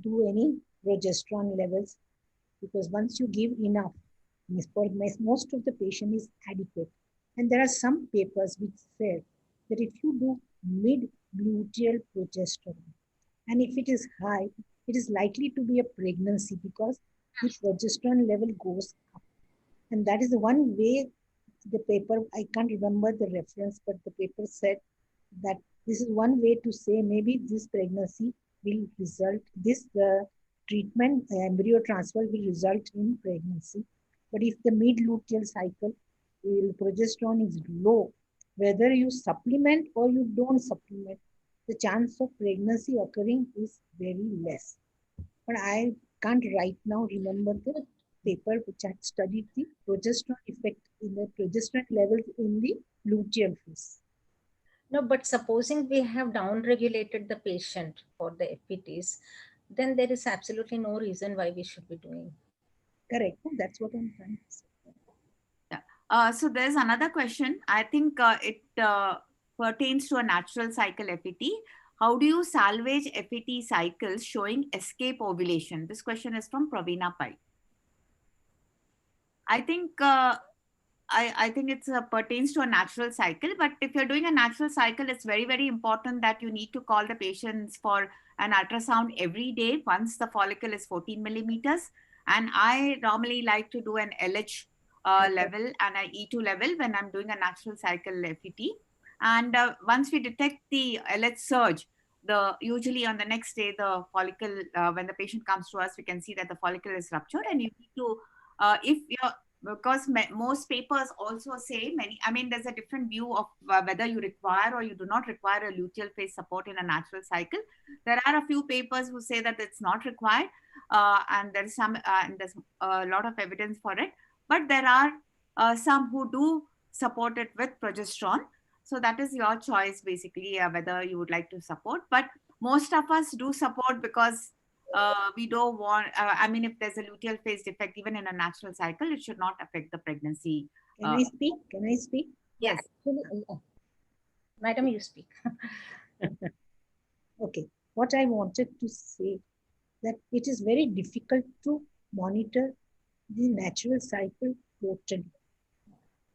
[SPEAKER 6] do any progesterone levels, because once you give enough, for most of the patient is adequate. And there are some papers which say that if you do mid-luteal progesterone, and if it is high, it is likely to be a pregnancy because the progesterone level goes up. And that is the one way the paper, I can't remember the reference, but the paper said that this is one way to say maybe this pregnancy will result, this treatment, embryo transfer will result in pregnancy. But if the mid-luteal cycle, progesterone is low, whether you supplement or you don't supplement, the chance of pregnancy occurring is very less. But I can't right now remember the paper which had studied the progesterone effect in the progesterone levels in the luteal phase.
[SPEAKER 5] No, but supposing we have down-regulated the patient for the FETs, then there is absolutely no reason why we should be doing.
[SPEAKER 6] Correct. That's what I'm trying to say.
[SPEAKER 1] Yeah. So there's another question. I think pertains to a natural cycle FET. How do you salvage FET cycles showing escape ovulation? This question is from Praveena Pai. I think I think it's pertains to a natural cycle, but if you're doing a natural cycle, it's very, very important that you need to call the patients for an ultrasound every day once the follicle is 14 millimeters. And I normally like to do an LH level and an E2 level when I'm doing a natural cycle FET. And once we detect the LH surge, usually on the next day, the follicle, when the patient comes to us, we can see that the follicle is ruptured, and you need to, if you're, because most papers also say there's a different view of whether you require or you do not require a luteal phase support in a natural cycle. There are a few papers who say that it's not required, and there's a lot of evidence for it. But there are some who do support it with progesterone. So that is your choice, basically, whether you would like to support. But most of us do support because we don't want, if there's a luteal phase defect, even in a natural cycle, it should not affect the pregnancy.
[SPEAKER 6] Can I speak? Can I speak?
[SPEAKER 1] Yes.
[SPEAKER 5] Actually, Madam, you speak.
[SPEAKER 6] Okay. What I wanted to say that it is very difficult to monitor the natural cycle totally,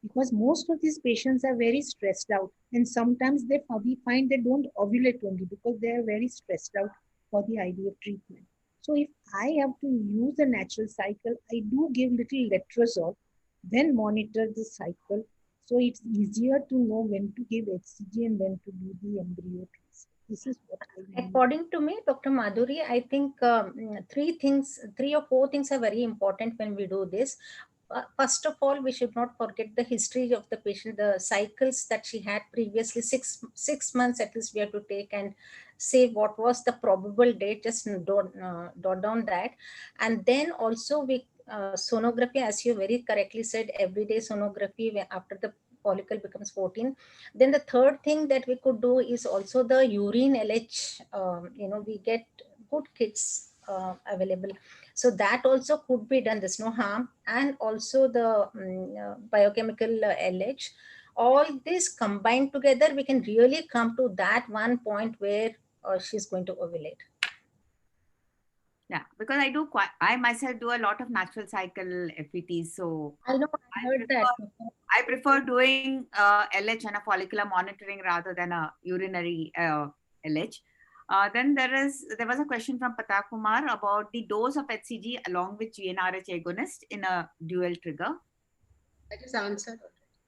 [SPEAKER 6] because most of these patients are very stressed out, and sometimes we find they don't ovulate only because they are very stressed out for the IVF treatment. So if I have to use a natural cycle, I do give little letrozole, then monitor the cycle. So it's easier to know when to give HCG and when to do the embryo transfer. This is what I mean.
[SPEAKER 5] According to me, Dr. Madhuri, I think 3 or 4 things are very important when we do this. First of all, we should not forget the history of the patient, the cycles that she had previously. 6 months at least we have to take and say what was the probable date, just dot down that. And then also we sonography, as you very correctly said, everyday sonography after the follicle becomes 14. Then the third thing that we could do is also the urine LH. We get good kits available, so that also could be done. There's no harm. And also the biochemical LH. All this combined together, we can really come to that one point where she's going to ovulate.
[SPEAKER 1] Yeah, because I myself do a lot of natural cycle FETs. So
[SPEAKER 5] I know, I heard that.
[SPEAKER 1] I prefer doing LH and a follicular monitoring rather than a urinary LH. Then there was a question from Pata Kumar about the dose of HCG along with GnRH agonist in a dual trigger.
[SPEAKER 3] That is answered.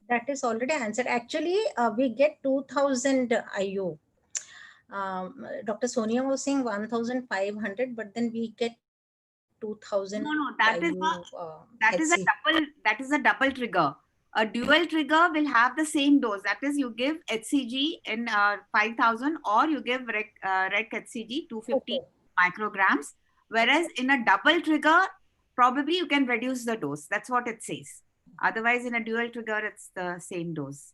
[SPEAKER 5] That is already answered. Actually, we get 2000 IU. Dr. Sonia was saying 1500, but then we get 2000.
[SPEAKER 1] No, that is a double trigger. A dual trigger will have the same dose. That is, you give HCG in 5000, or you give rec HCG 250 micrograms. Whereas in a double trigger, probably you can reduce the dose. That's what it says. Otherwise, in a dual trigger, it's the same dose.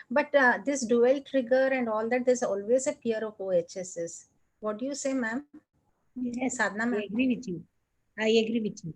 [SPEAKER 5] But this dual trigger and all that, there's always a fear of OHSs. What do you say, ma'am?
[SPEAKER 6] Yes,
[SPEAKER 5] Sadhana,
[SPEAKER 6] I agree with you. I agree with you.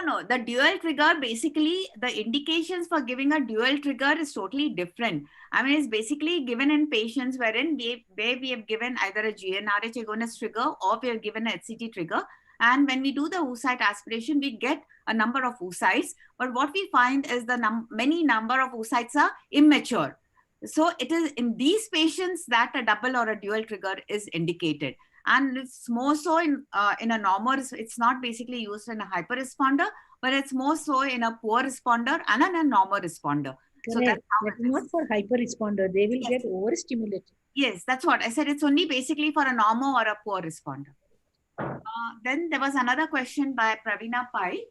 [SPEAKER 1] No, the dual trigger, basically the indications for giving a dual trigger is totally different. It's basically given in patients wherein we have given either a GnRH agonist trigger or we have given a HCG trigger. And when we do the oocyte aspiration, we get a number of oocytes. But what we find is many number of oocytes are immature. So it is in these patients that a double or a dual trigger is indicated. And it's more so in a normal, it's not basically used in a hyper responder, but it's more so in a poor responder and in a normal responder.
[SPEAKER 6] Correct.
[SPEAKER 1] So that's how
[SPEAKER 6] That's not for hyper responder. They will
[SPEAKER 1] Yes.
[SPEAKER 6] get overstimulated.
[SPEAKER 1] Yes, that's what I said. It's only basically for a normal or a poor responder. Then there was another question by Praveena Pai,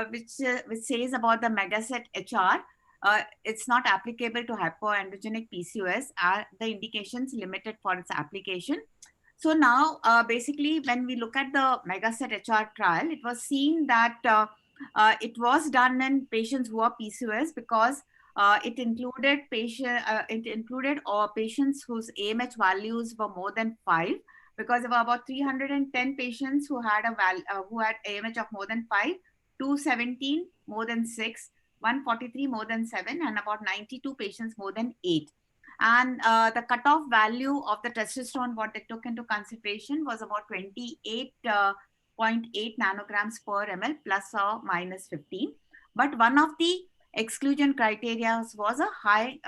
[SPEAKER 1] which says about the Megaset HR. It's not applicable to hypoandrogenic PCOS. Are the indications limited for its application? So now, basically, when we look at the Megaset HR trial, it was seen that it was done in patients who are PCOS because it included patients whose AMH values were more than 5. Because there were about 310 patients who had AMH of more than 5, 217 more than 6, 143 more than 7 and about 92 patients more than 8. And the cutoff value of the testosterone what they took into consideration was about 28.8 nanograms per ml plus or minus 15. But one of the exclusion criteria was a high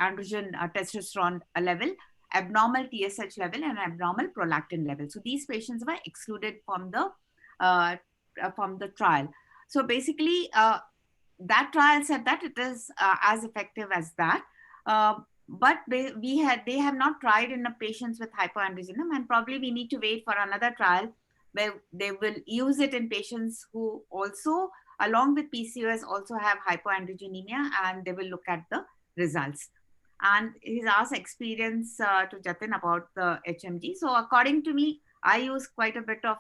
[SPEAKER 1] androgen testosterone level, abnormal TSH level, and abnormal prolactin level. So these patients were excluded from the trial. So basically, that trial said that it is as effective as that. But they have not tried in the patients with hypoandrogenism, and probably we need to wait for another trial where they will use it in patients who also, along with PCOS, also have hypoandrogenemia, and they will look at the results. And he's asked experience to Jatin about the HMG. So according to me, I use quite a bit of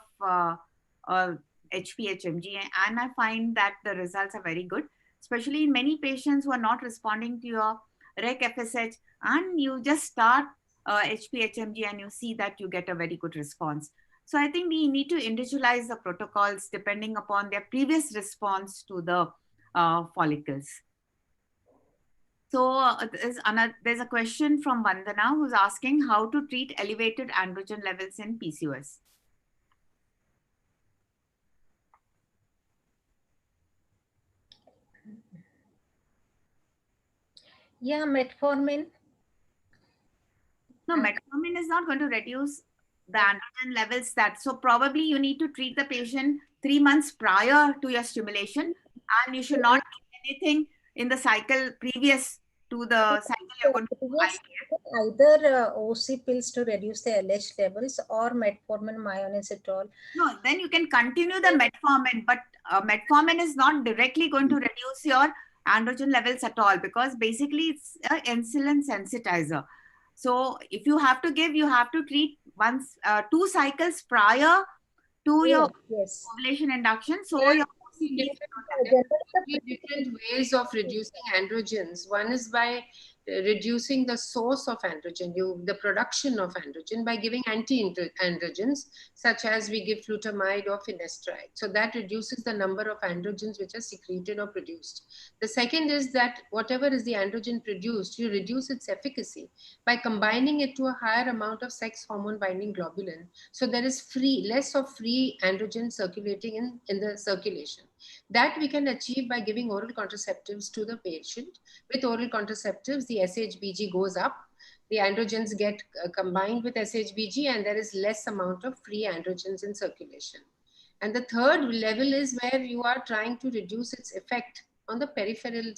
[SPEAKER 1] HP HMG, and I find that the results are very good, especially in many patients who are not responding to your REC FSH, and you just start HP HMG and you see that you get a very good response. So I think we need to individualize the protocols depending upon their previous response to the follicles. So there's a question from Vandana who's asking how to treat elevated androgen levels in PCOS.
[SPEAKER 5] Yeah, metformin.
[SPEAKER 1] No, metformin is not going to reduce the androgen levels. So probably you need to treat the patient 3 months prior to your stimulation, and you should not do anything in the cycle previous to the cycle you're going to do IVF.
[SPEAKER 5] Either OC pills to reduce the LH levels or metformin myoinositol.
[SPEAKER 1] No, then you can continue the metformin, but metformin is not directly going to reduce your androgen levels at all, because basically it's an insulin sensitizer. So if you have to give, you have to treat once 2 cycles prior to your ovulation induction. So your
[SPEAKER 3] different ways of reducing androgens. One is by reducing the source of androgen, the production of androgen, by giving anti-androgens, such as we give flutamide or finasteride. So that reduces the number of androgens which are secreted or produced. The second is that whatever is the androgen produced, you reduce its efficacy by combining it to a higher amount of sex hormone binding globulin. So there is less of free androgen circulating in the circulation. That we can achieve by giving oral contraceptives to the patient. With oral contraceptives, the SHBG goes up, the androgens get combined with SHBG, and there is less amount of free androgens in circulation. And the third level is where you are trying to reduce its effect on the peripheral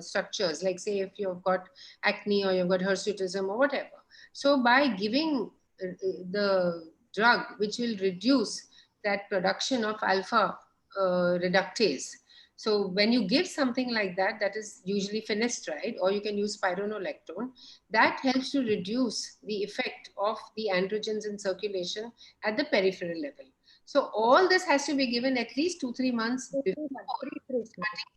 [SPEAKER 3] structures, like say if you've got acne or you've got hirsutism or whatever. So by giving the drug which will reduce that production of alpha reductase. So when you give something like that, that is usually finasteride, or you can use spironolactone, that helps to reduce the effect of the androgens in circulation at the peripheral level. So all this has to be given at least 2-3 months before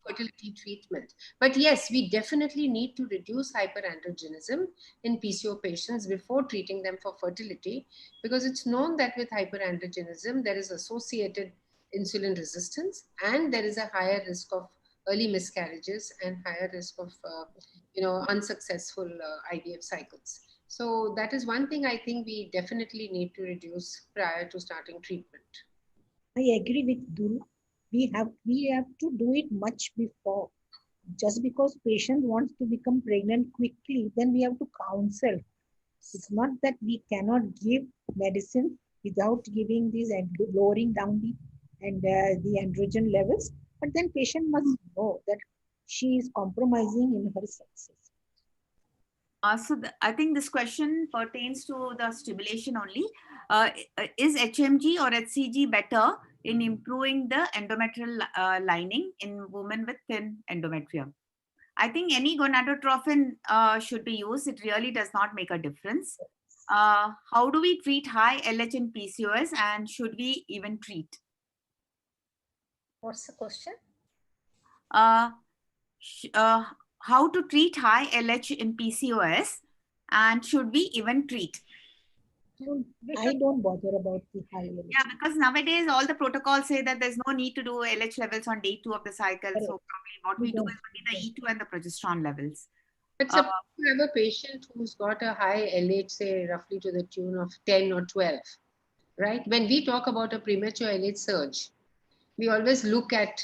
[SPEAKER 3] fertility treatment. But yes, we definitely need to reduce hyperandrogenism in PCO patients before treating them for fertility, because it's known that with hyperandrogenism, there is associated insulin resistance, and there is a higher risk of early miscarriages and higher risk of unsuccessful IVF cycles. So that is one thing I think we definitely need to reduce prior to starting treatment.
[SPEAKER 6] I agree with Duru. We have to do it much before. Just because patient wants to become pregnant quickly, then we have to counsel. It's not that we cannot give medicine without giving these and lowering down the androgen levels, but then patient must know that she is compromising in her success.
[SPEAKER 1] I think this question pertains to the stimulation only. Is HMG or HCG better in improving the endometrial lining in women with thin endometrium? I think any gonadotropin should be used. It really does not make a difference. How do we treat high LH in PCOS, and should we even treat?
[SPEAKER 5] What's the question?
[SPEAKER 1] How to treat high LH in PCOS, and should we even treat?
[SPEAKER 6] I don't bother about the high LH.
[SPEAKER 1] Yeah, because nowadays all the protocols say that there's no need to do LH levels on day 2 of the cycle.
[SPEAKER 6] Correct.
[SPEAKER 1] So probably what
[SPEAKER 6] We
[SPEAKER 1] we do
[SPEAKER 6] don't.
[SPEAKER 1] is only the E2 and the progesterone levels.
[SPEAKER 3] But suppose you have a patient who's got a high LH, say roughly to the tune of 10 or 12, right? When we talk about a premature LH surge, we always look at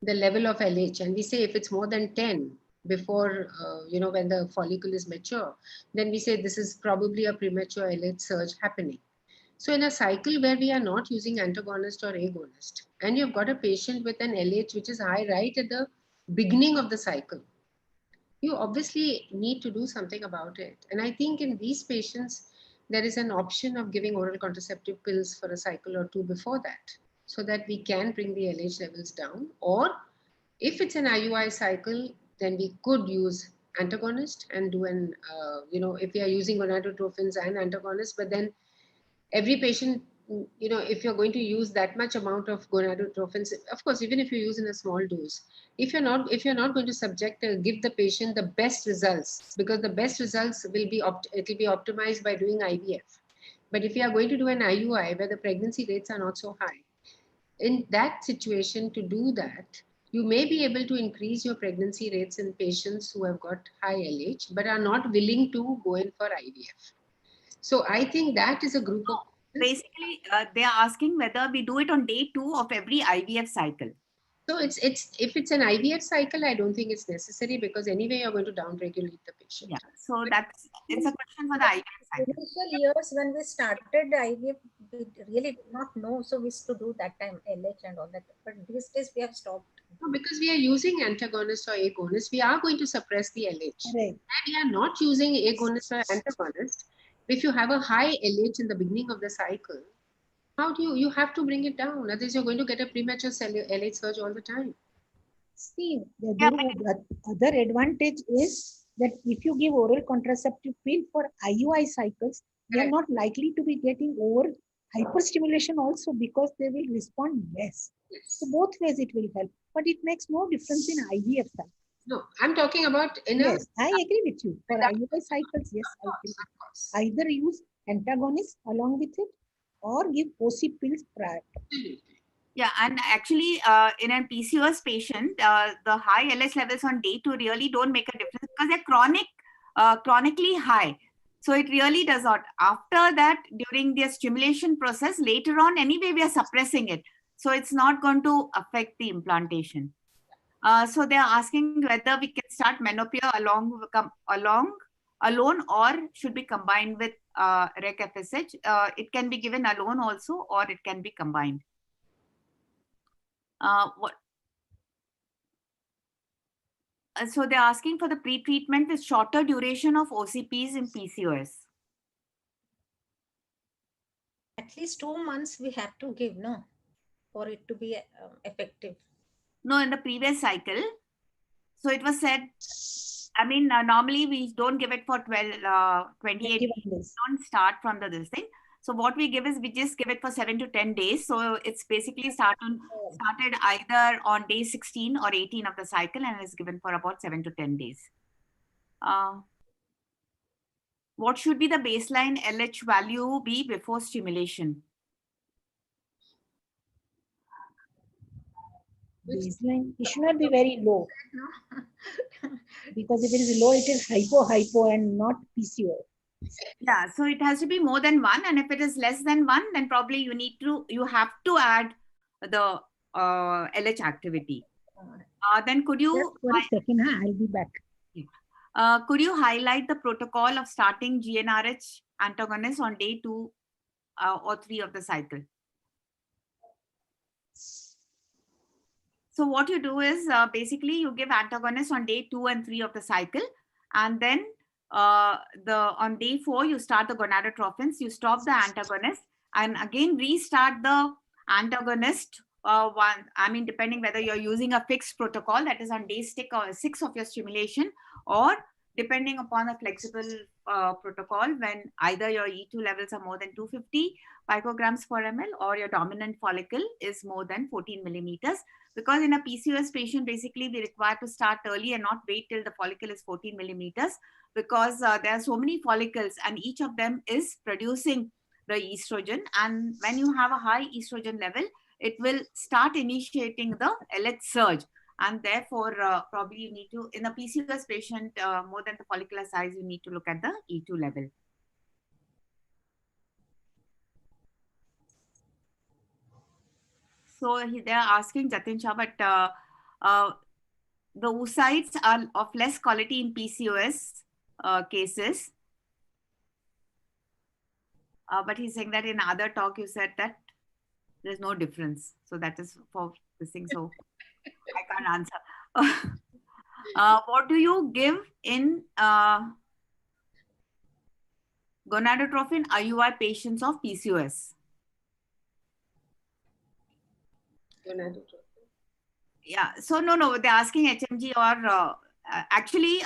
[SPEAKER 3] the level of LH and we say if it's more than 10 before, when the follicle is mature, then we say this is probably a premature LH surge happening. So in a cycle where we are not using antagonist or agonist, and you've got a patient with an LH which is high right at the beginning of the cycle, you obviously need to do something about it. And I think in these patients, there is an option of giving oral contraceptive pills for a cycle or two before that, so that we can bring the LH levels down. Or if it's an IUI cycle, then we could use antagonist and do an, if we are using gonadotropins and antagonists, but then every patient, if you're going to use that much amount of gonadotropins, of course, even if you use in a small dose, if you're not going to give the patient the best results, because the best results will be optimized by doing IVF. But if you are going to do an IUI where the pregnancy rates are not so high, in that situation, to do that, you may be able to increase your pregnancy rates in patients who have got high LH but are not willing to go in for IVF. So I think that is a group of
[SPEAKER 1] Basically, they are asking whether we do it on day 2 of every IVF cycle.
[SPEAKER 3] So it's if it's an IVF cycle, I don't think it's necessary, because anyway you're going to downregulate the patient.
[SPEAKER 1] Yeah, so it's a question for the IVF cycle.
[SPEAKER 5] Initial years when we started IVF, we really did not know, so we used to do that time LH and all that. But these days we have stopped.
[SPEAKER 3] No, because we are using antagonist or agonist, we are going to suppress the LH.
[SPEAKER 6] Right.
[SPEAKER 3] And we are not using agonist or antagonist. If you have a high LH in the beginning of the cycle, how do you have to bring it down? Otherwise, you're going to get a premature LH surge all the time.
[SPEAKER 6] See, the
[SPEAKER 1] Yeah,
[SPEAKER 6] other advantage is that if you give oral contraceptive pill for IUI cycles, they are
[SPEAKER 3] Correct.
[SPEAKER 6] not likely to be getting over hyperstimulation also, because they will respond less. So both ways it will help, but it makes no difference in IVF cycle.
[SPEAKER 3] No, I'm talking about in
[SPEAKER 6] Yes, I agree with you. For
[SPEAKER 3] That-
[SPEAKER 6] IUI cycles, yes, I agree.
[SPEAKER 3] Of course.
[SPEAKER 6] Either use antagonists along with it or give OC pills prior.
[SPEAKER 3] Absolutely.
[SPEAKER 1] Yeah, and actually, in a PCOS patient, the high LH levels on day 2 really don't make a difference because they're chronically high. So it really does not. After that, during the stimulation process, later on, anyway, we are suppressing it. So it's not going to affect the implantation. So they're asking whether we can start menopur alone or should be combined with REC-FSH. It can be given alone also, or it can be combined. So they're asking for the pre-treatment with shorter duration of OCPs in PCOS.
[SPEAKER 5] At least 2 months we have to give, no, for it to be effective.
[SPEAKER 1] No, in the previous cycle. So it was said, I mean, normally we don't give it for 28 days. Don't start from this thing. So what we give is we just give it for 7 to 10 days. So it's basically started either on day 16 or 18 of the cycle and is given for about 7 to 10 days. What should be the baseline LH value be before stimulation?
[SPEAKER 6] Baseline, it should not be very low. Because if it is low, it is hypo and not PCO.
[SPEAKER 1] Yeah, so it has to be more than 1, and if it is less than 1, then probably you have to add the LH activity. Then could you
[SPEAKER 6] Just for a second, I'll be back.
[SPEAKER 1] could you highlight the protocol of starting GnRH antagonist on day 2 or 3 of the cycle? So what you do is basically you give antagonist on day 2 and 3 of the cycle, and then on day 4 you start the gonadotropins, you stop the antagonist, and again restart the antagonist depending whether you're using a fixed protocol that is on day 6 of your stimulation, or depending upon a flexible protocol when either your E2 levels are more than 250 picograms per ml or your dominant follicle is more than 14 millimeters. Because in a PCOS patient, basically we require to start early and not wait till the follicle is 14 millimeters, because there are so many follicles and each of them is producing the estrogen. And when you have a high estrogen level, it will start initiating the LH surge. And therefore, probably you need to, in a PCOS patient, more than the follicular size, you need to look at the E2 level. So they're asking Jatin Shah, but the oocytes are of less quality in PCOS cases. But he's saying that in other talk, you said that there's no difference. So that is for this thing. So I can't answer. What do you give in gonadotropin IUI patients of PCOS? Yeah, so no, they're asking HMG or actually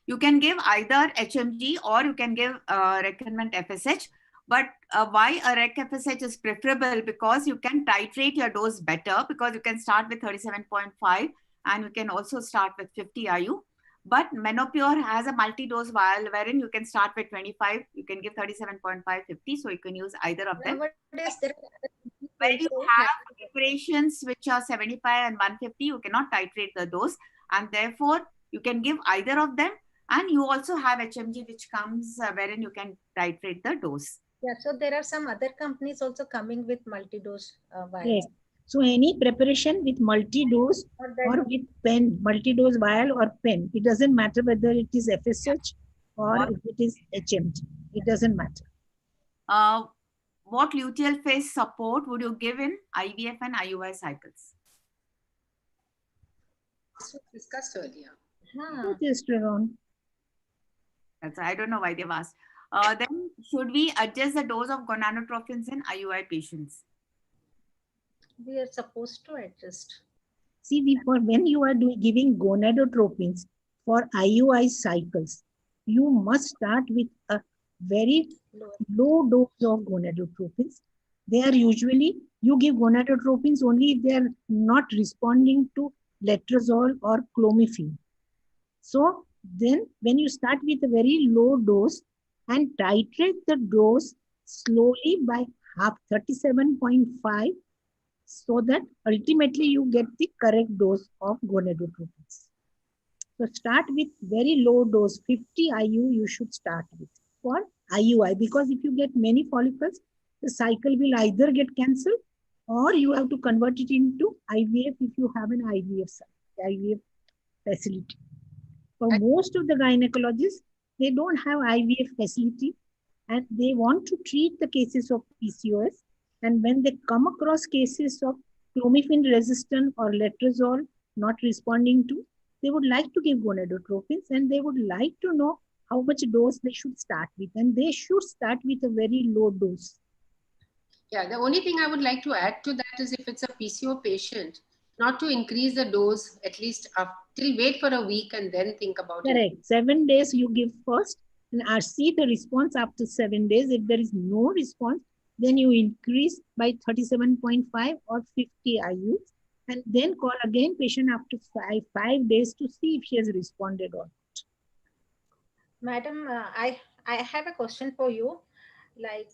[SPEAKER 1] you can give either HMG or you can give recombinant FSH. But why a rec FSH is preferable? Because you can titrate your dose better, because you can start with 37.5 and you can also start with 50 IU. But Menopur has a multi-dose vial wherein you can start with 25, you can give 37.5, 50, so you can use either of them.
[SPEAKER 5] Nowadays, there
[SPEAKER 1] When you have preparations which are 75 and 150, you cannot titrate the dose, and therefore you can give either of them. And you also have HMG which comes wherein you can titrate the dose.
[SPEAKER 5] Yeah, so there are some other companies also coming with multi-dose vials.
[SPEAKER 6] Yes. So any preparation with multi-dose or with pen, multi-dose vial or pen, it doesn't matter whether it is FSH or if it is HMG. It doesn't matter.
[SPEAKER 1] What luteal phase support would you give in IVF and IUI cycles?
[SPEAKER 3] This was discussed earlier.
[SPEAKER 6] Progesterone.
[SPEAKER 1] That's, I don't know why they've asked. Then should we adjust the dose of gonadotropins in IUI patients?
[SPEAKER 5] We are supposed to adjust.
[SPEAKER 6] See, when you are giving gonadotropins for IUI cycles, you must start with a very low dose of gonadotropins. They are usually, you give gonadotropins only if they are not responding to letrozole or clomiphene. So then when you start with a very low dose and titrate the dose slowly by half, 37.5, so that ultimately you get the correct dose of gonadotropins. So start with very low dose, 50 IU you should start with for IUI, because if you get many follicles, the cycle will either get cancelled or you have to convert it into IVF if you have an IVF facility. For most of the gynecologists, they don't have IVF facility and they want to treat the cases of PCOS. And when they come across cases of clomiphene resistant or letrozole not responding to, they would like to give gonadotropins and they would like to know how much dose they should start with. And they should start with a very low dose.
[SPEAKER 3] Yeah, the only thing I would like to add to that is if it's a PCO patient, not to increase the dose, at least till wait for a week and then think about it.
[SPEAKER 6] Correct. 7 days you give first and see the response after 7 days. If there is no response, then you increase by 37.5 or 50 IUs and then call again patient after 5 days to see if she has responded or not.
[SPEAKER 5] Madam, I have a question for you. Like,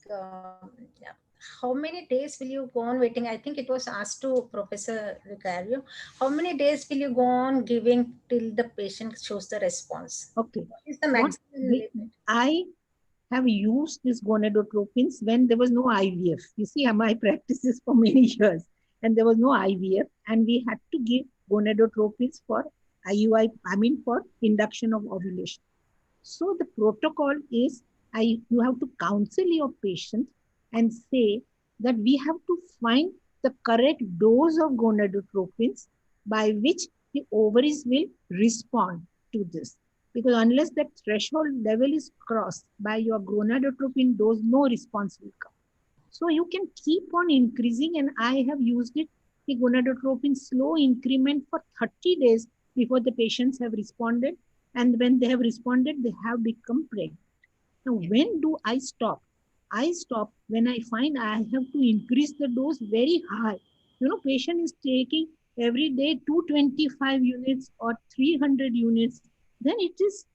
[SPEAKER 5] how many days will you go on waiting? I think it was asked to Professor Vicario. How many days will you go on giving till the patient shows the response?
[SPEAKER 6] Okay.
[SPEAKER 5] What is the maximum limit?
[SPEAKER 6] I have used these gonadotropins when there was no IVF. You see, my practice is for many years and there was no IVF and we had to give gonadotropins for IUI, for induction of ovulation. So the protocol is you have to counsel your patient and say that we have to find the correct dose of gonadotropins by which the ovaries will respond to this. Because unless that threshold level is crossed by your gonadotropin dose, no response will come. So you can keep on increasing, and I have used it, the gonadotropin slow increment for 30 days before the patients have responded. And when they have responded, they have become pregnant. Now, when do I stop? I stop when I find I have to increase the dose very high. Patient is taking every day 225 units or 300 units. Then it is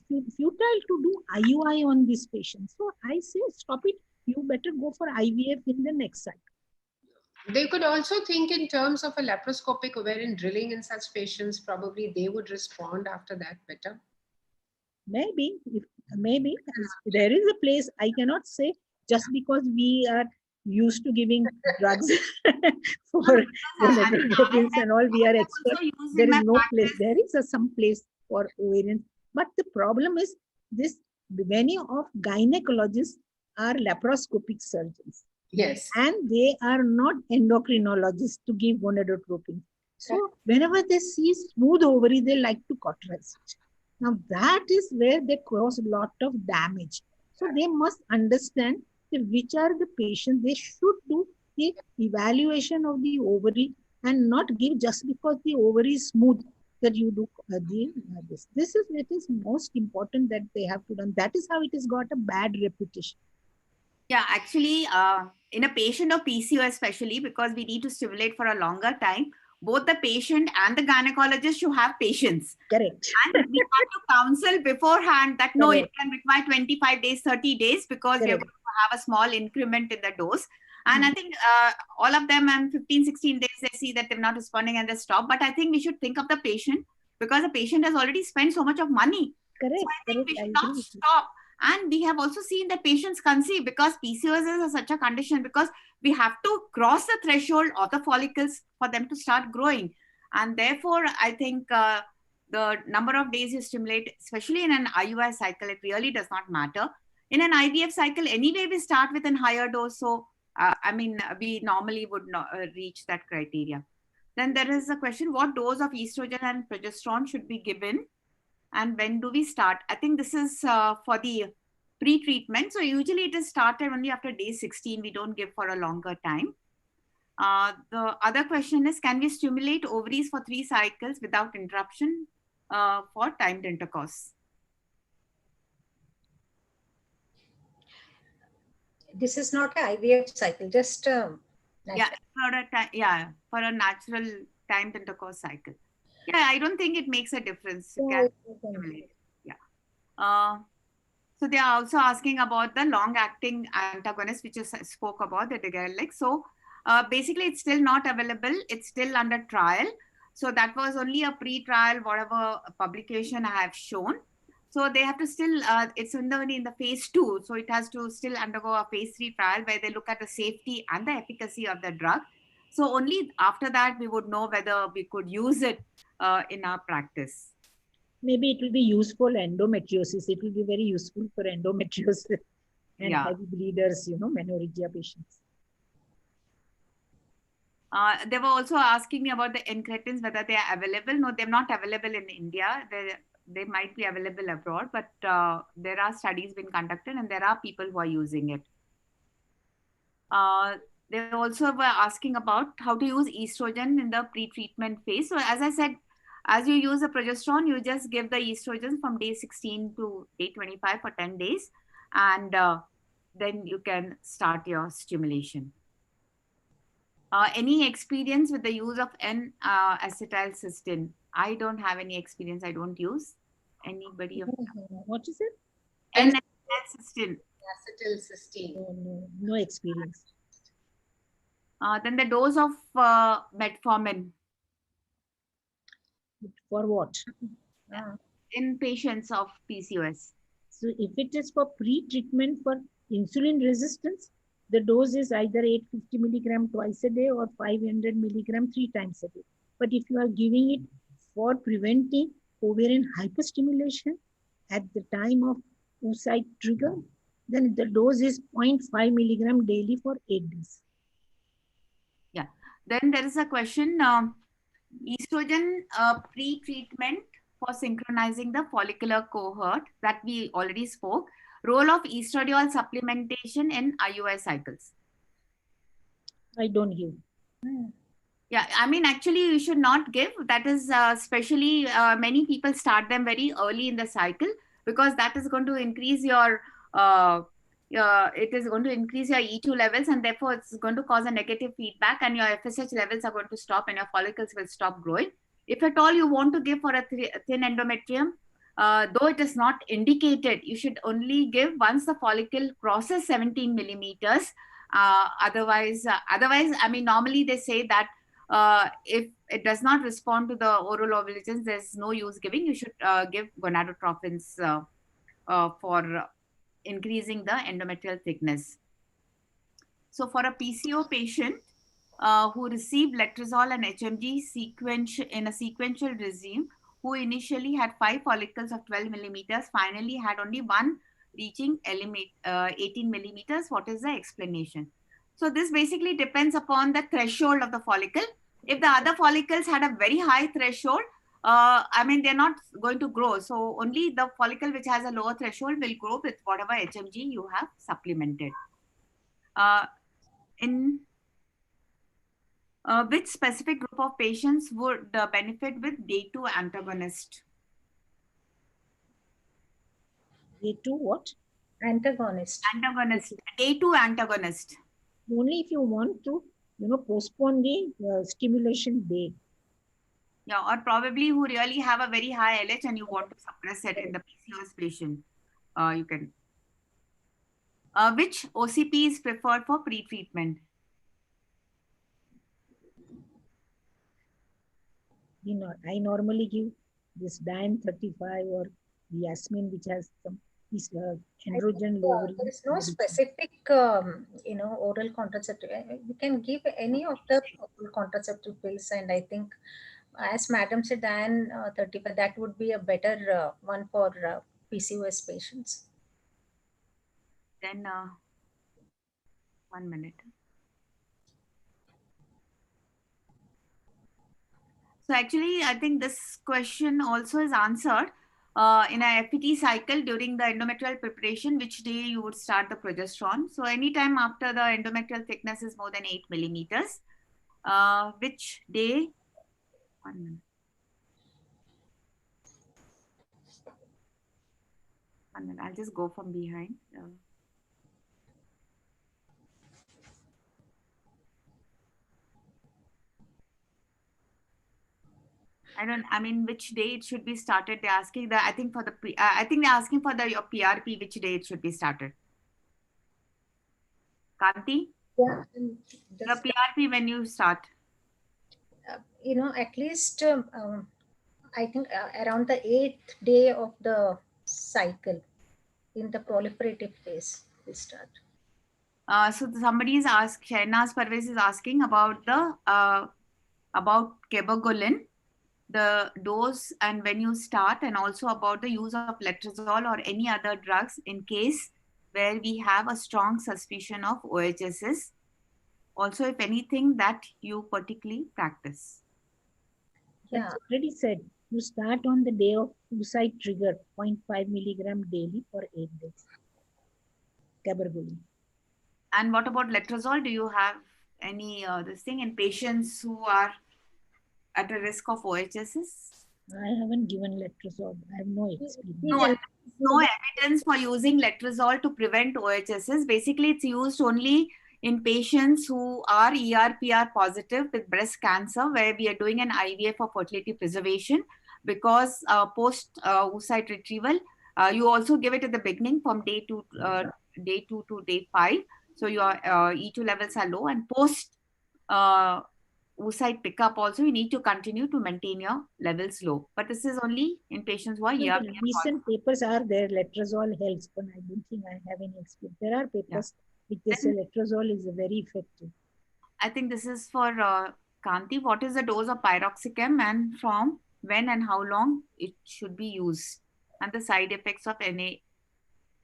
[SPEAKER 6] futile to do IUI on this patient. So I say stop it you better go for IVF in the next cycle.
[SPEAKER 3] They could also think in terms of a laparoscopic ovarian drilling in such patients. Probably they would respond after that better.
[SPEAKER 6] Maybe, maybe there is a place. I cannot say just because we are used to giving drugs for gonadotropins and all, we are experts. There is no place. There is some place for ovarian, but the problem is this: many of gynecologists are laparoscopic surgeons.
[SPEAKER 3] Yes.
[SPEAKER 6] And they are not endocrinologists to give gonadotropin. So whenever they see smooth ovary, they like to cauterize it. Now that is where they cause a lot of damage. So they must understand which are the patients they should do the evaluation of the ovary and not give just because the ovary is smooth that you do this. It is most important that they have to do. That is how it has got a bad reputation.
[SPEAKER 1] Yeah, actually, in a patient of PCOS especially, because we need to stimulate for a longer time, both the patient and the gynecologist should have patience.
[SPEAKER 6] Correct.
[SPEAKER 1] And we have to counsel beforehand that no, it can require 25 days, 30 days, because we're going to have a small increment in the dose. And I think all of them in 15, 16 days, they see that they're not responding and they stop. But I think we should think of the patient, because the patient has already spent so much of money.
[SPEAKER 6] Correct.
[SPEAKER 1] So I think we should not stop. And we have also seen that patients conceive, because PCOS is such a condition, because we have to cross the threshold of the follicles for them to start growing. And therefore, I think the number of days you stimulate, especially in an IUI cycle, it really does not matter. In an IVF cycle, anyway, we start with a higher dose. So, I mean, we normally would not reach that criteria. Then there is a question, what dose of estrogen and progesterone should be given? And when do we start? I think this is for the pre-treatment. So usually it is started only after day 16. We don't give for a longer time. The other question is, can we stimulate ovaries for 3 cycles without interruption for timed intercourse?
[SPEAKER 5] This is not an IVF cycle, just
[SPEAKER 1] for a natural timed intercourse cycle. Yeah, I don't think it makes a difference. So they are also asking about the long-acting antagonist, which is spoke about, the Degarelix. So basically, it's still not available. It's still under trial. So that was only a pre-trial, whatever publication I have shown. So they have to still, it's in the phase 2. So it has to still undergo a phase 3 trial where they look at the safety and the efficacy of the drug. So only after that, we would know whether we could use it in our practice.
[SPEAKER 6] Maybe it will be useful endometriosis. It will be very useful for endometriosis and heavy bleeders, menorrhagia patients.
[SPEAKER 1] They were also asking me about the incretins, whether they are available. No, they're not available in India. They might be available abroad, but there are studies being conducted and there are people who are using it. They also were asking about how to use estrogen in the pre-treatment phase. So as I said, as you use the progesterone, you just give the estrogen from day 16 to day 25 for 10 days. And then you can start your stimulation. Any experience with the use of N-acetylcysteine? I don't have any experience. I don't use. Anybody?
[SPEAKER 6] What is it?
[SPEAKER 1] N-acetylcysteine.
[SPEAKER 3] Acetylcysteine.
[SPEAKER 6] No experience.
[SPEAKER 1] Then the dose of metformin.
[SPEAKER 6] For what?
[SPEAKER 1] In patients of PCOS.
[SPEAKER 6] So if it is for pre-treatment for insulin resistance, the dose is either 850 milligram twice a day or 500 milligram 3 times a day. But if you are giving it for preventing ovarian hyperstimulation at the time of oocyte trigger, then the dose is 0.5 milligram daily for 8 days.
[SPEAKER 1] Yeah. Then there is a question, estrogen pre-treatment for synchronizing the follicular cohort that we already spoke. Role of estradiol supplementation in IUI cycles.
[SPEAKER 6] I don't give.
[SPEAKER 1] Yeah, I mean, actually, you should not give. That is especially many people start them very early in the cycle, because that is going to increase your it is going to increase your E2 levels, and therefore it's going to cause a negative feedback, and your FSH levels are going to stop and your follicles will stop growing. If at all you want to give for a thin endometrium, though it is not indicated, you should only give once the follicle crosses 17 millimeters. Otherwise, I mean, normally they say that if it does not respond to the oral ovulations, there's no use giving. You should give gonadotropins for increasing the endometrial thickness. So for a PCO patient who received letrozole and HMG in a sequential regime, who initially had 5 follicles of 12 millimeters, finally had only one reaching 18 millimeters. What is the explanation? So this basically depends upon the threshold of the follicle. If the other follicles had a very high threshold, I mean, they're not going to grow. So only the follicle which has a lower threshold will grow with whatever HMG you have supplemented. In which specific group of patients would benefit with day 2 antagonist?
[SPEAKER 6] Day 2 what?
[SPEAKER 5] Antagonist.
[SPEAKER 1] Antagonist. Day 2 antagonist.
[SPEAKER 6] Only if you want to, postpone the stimulation day.
[SPEAKER 1] Yeah, or probably who really have a very high LH and you want to suppress it in the PCOS patient. You can. Which OCP is preferred for pre-treatment?
[SPEAKER 6] I normally give this Dian 35 or the Yasmin, which has some androgen lowering.
[SPEAKER 5] There is no specific, oral contraceptive. You can give any of the oral contraceptive pills, and I think, as Madam said, Dian 35, that would be a better one for PCOS patients.
[SPEAKER 1] Then 1 minute. So actually, I think this question also is answered in a FPT cycle during the endometrial preparation, which day you would start the progesterone. So anytime after the endometrial thickness is more than 8 millimeters, which day? 1 minute. 1 minute. I'll just go from behind. I mean, which day it should be started? They're asking that, I think they're asking for your PRP, which day it should be started. Kanti?
[SPEAKER 5] Yeah.
[SPEAKER 1] The PRP when you start?
[SPEAKER 5] At least I think around the 8th day of the cycle, in the proliferative phase, we start.
[SPEAKER 1] So somebody is asking, Shahnaz Parvez is asking about about Cabergoline, the dose and when you start, and also about the use of letrozole or any other drugs in case where we have a strong suspicion of OHSS. Also, if anything that you particularly practice.
[SPEAKER 6] Yeah. That's already said. You start on the day of oocyte trigger, 0.5 milligram daily for 8 days. Cabergoline.
[SPEAKER 1] And what about letrozole? Do you have any this thing in patients who are at a risk of OHSS?
[SPEAKER 6] I haven't given letrozole. I have no experience.
[SPEAKER 1] No evidence for using letrozole to prevent OHSS. Basically, it's used only in patients who are ER/PR positive with breast cancer, where we are doing an IVF for fertility preservation, because post oocyte retrieval, you also give it at the beginning from day 2 to day 5. So your E2 levels are low, and post oocyte pickup also you need to continue to maintain your levels low. But this is only in patients who are ER/PR.
[SPEAKER 6] Recent papers are there, letrozole helps, but I don't think I have any experience. There are papers which they say letrozole is very effective.
[SPEAKER 1] I think this is for Kanti. What is the dose of piroxicam and from when and how long it should be used, and the side effects of NA?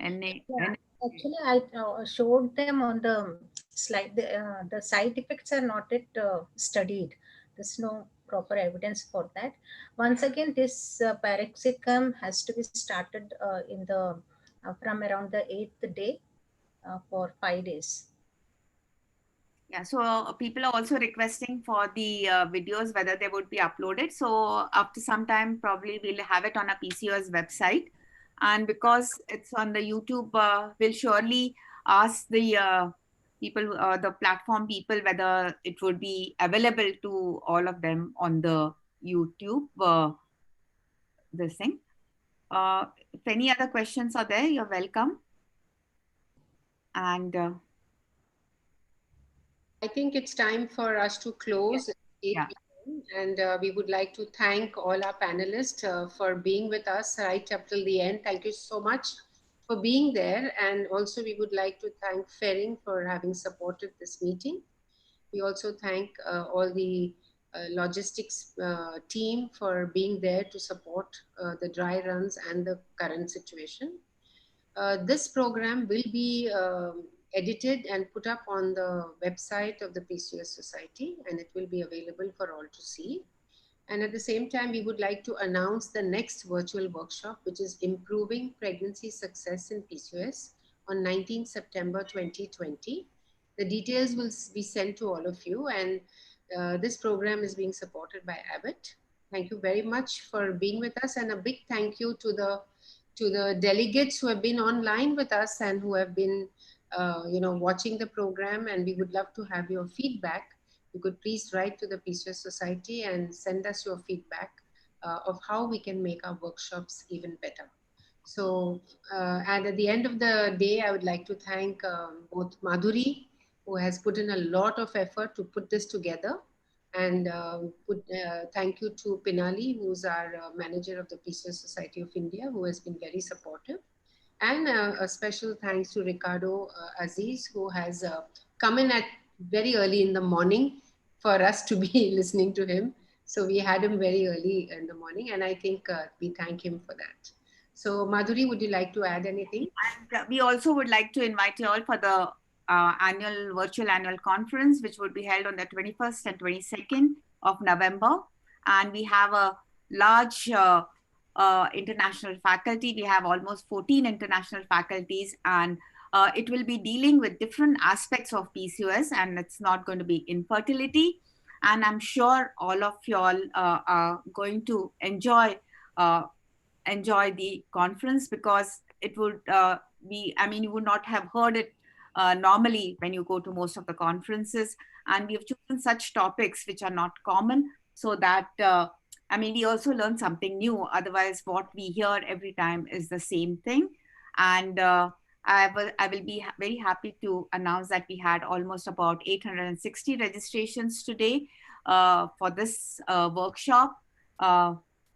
[SPEAKER 5] Actually, I showed them on the slide. The side effects are not yet studied. There's no proper evidence for that. Once again, this piroxicam has to be started in the from around the 8th day for 5 days.
[SPEAKER 1] Yeah, so people are also requesting for the videos, whether they would be uploaded. So after some time, probably we'll have it on a PCOS website. And because it's on the YouTube, we'll surely ask the people, the platform people, whether it would be available to all of them on the YouTube, this thing. If any other questions are there, you're welcome. And
[SPEAKER 3] I think it's time for us to close at 8
[SPEAKER 1] Yeah.
[SPEAKER 3] p.m. And we would like to thank all our panelists for being with us right up till the end. Thank you so much for being there. And also we would like to thank Ferring for having supported this meeting. We also thank all the logistics team for being there to support the dry runs and the current situation. This program will be edited and put up on the website of the PCOS Society, and it will be available for all to see. And at the same time, we would like to announce the next virtual workshop, which is Improving Pregnancy Success in PCOS on 19 September 2020. The details will be sent to all of you, and this program is being supported by Abbott. Thank you very much for being with us, and a big thank you to the delegates who have been online with us and who have been watching the program. And we would love to have your feedback. You could please write to the PCOS Society and send us your feedback of how we can make our workshops even better. So, and at the end of the day, I would like to thank both Madhuri, who has put in a lot of effort to put this together, and thank you to Pinali, who's our manager of the PCOS Society of India, who has been very supportive. And a special thanks to Ricardo Aziz, who has come in at very early in the morning for us to be listening to him. So we had him very early in the morning, and I think we thank him for that. So Madhuri, would you like to add anything?
[SPEAKER 1] And we also would like to invite you all for the virtual annual conference, which would be held on the 21st and 22nd of November. And we have a large international faculty. We have almost 14 international faculties, and it will be dealing with different aspects of PCOS, and it's not going to be infertility. And I'm sure all of you all are going to enjoy the conference, because it would you would not have heard it normally when you go to most of the conferences. And we have chosen such topics which are not common, so that we also learn something new. Otherwise, what we hear every time is the same thing. And I will be very happy to announce that we had almost about 860 registrations today for this workshop.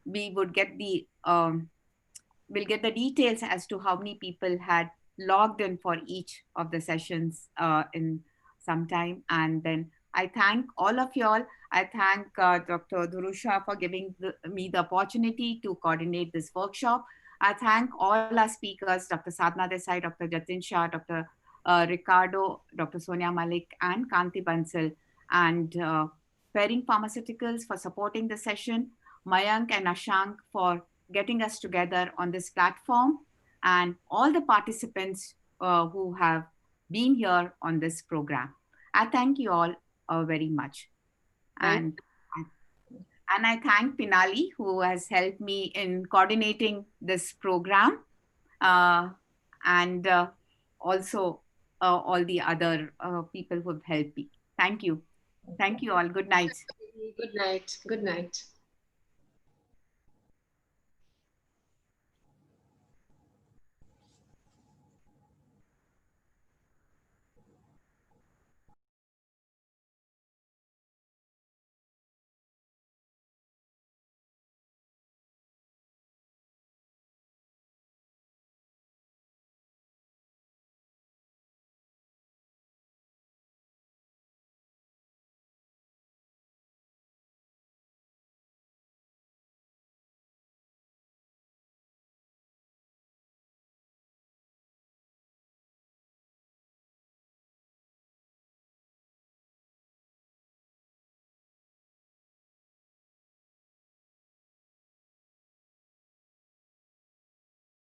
[SPEAKER 1] We would get we'll get the details as to how many people had logged in for each of the sessions in some time. And then I thank all of you all. I thank Dr. Dhurusha for giving me the opportunity to coordinate this workshop. I thank all our speakers, Dr. Sadhna Desai, Dr. Jatin Shah, Dr. Ricardo, Dr. Sonia Malik, and Kanti Bansal, and Ferring Pharmaceuticals for supporting the session, Mayank and Ashank for getting us together on this platform, and all the participants who have been here on this program. I thank you all very much. And I thank Pinali, who has helped me in coordinating this program, and also all the other people who have helped me. Thank you. Thank you all. Good night.
[SPEAKER 3] Good night. Good night.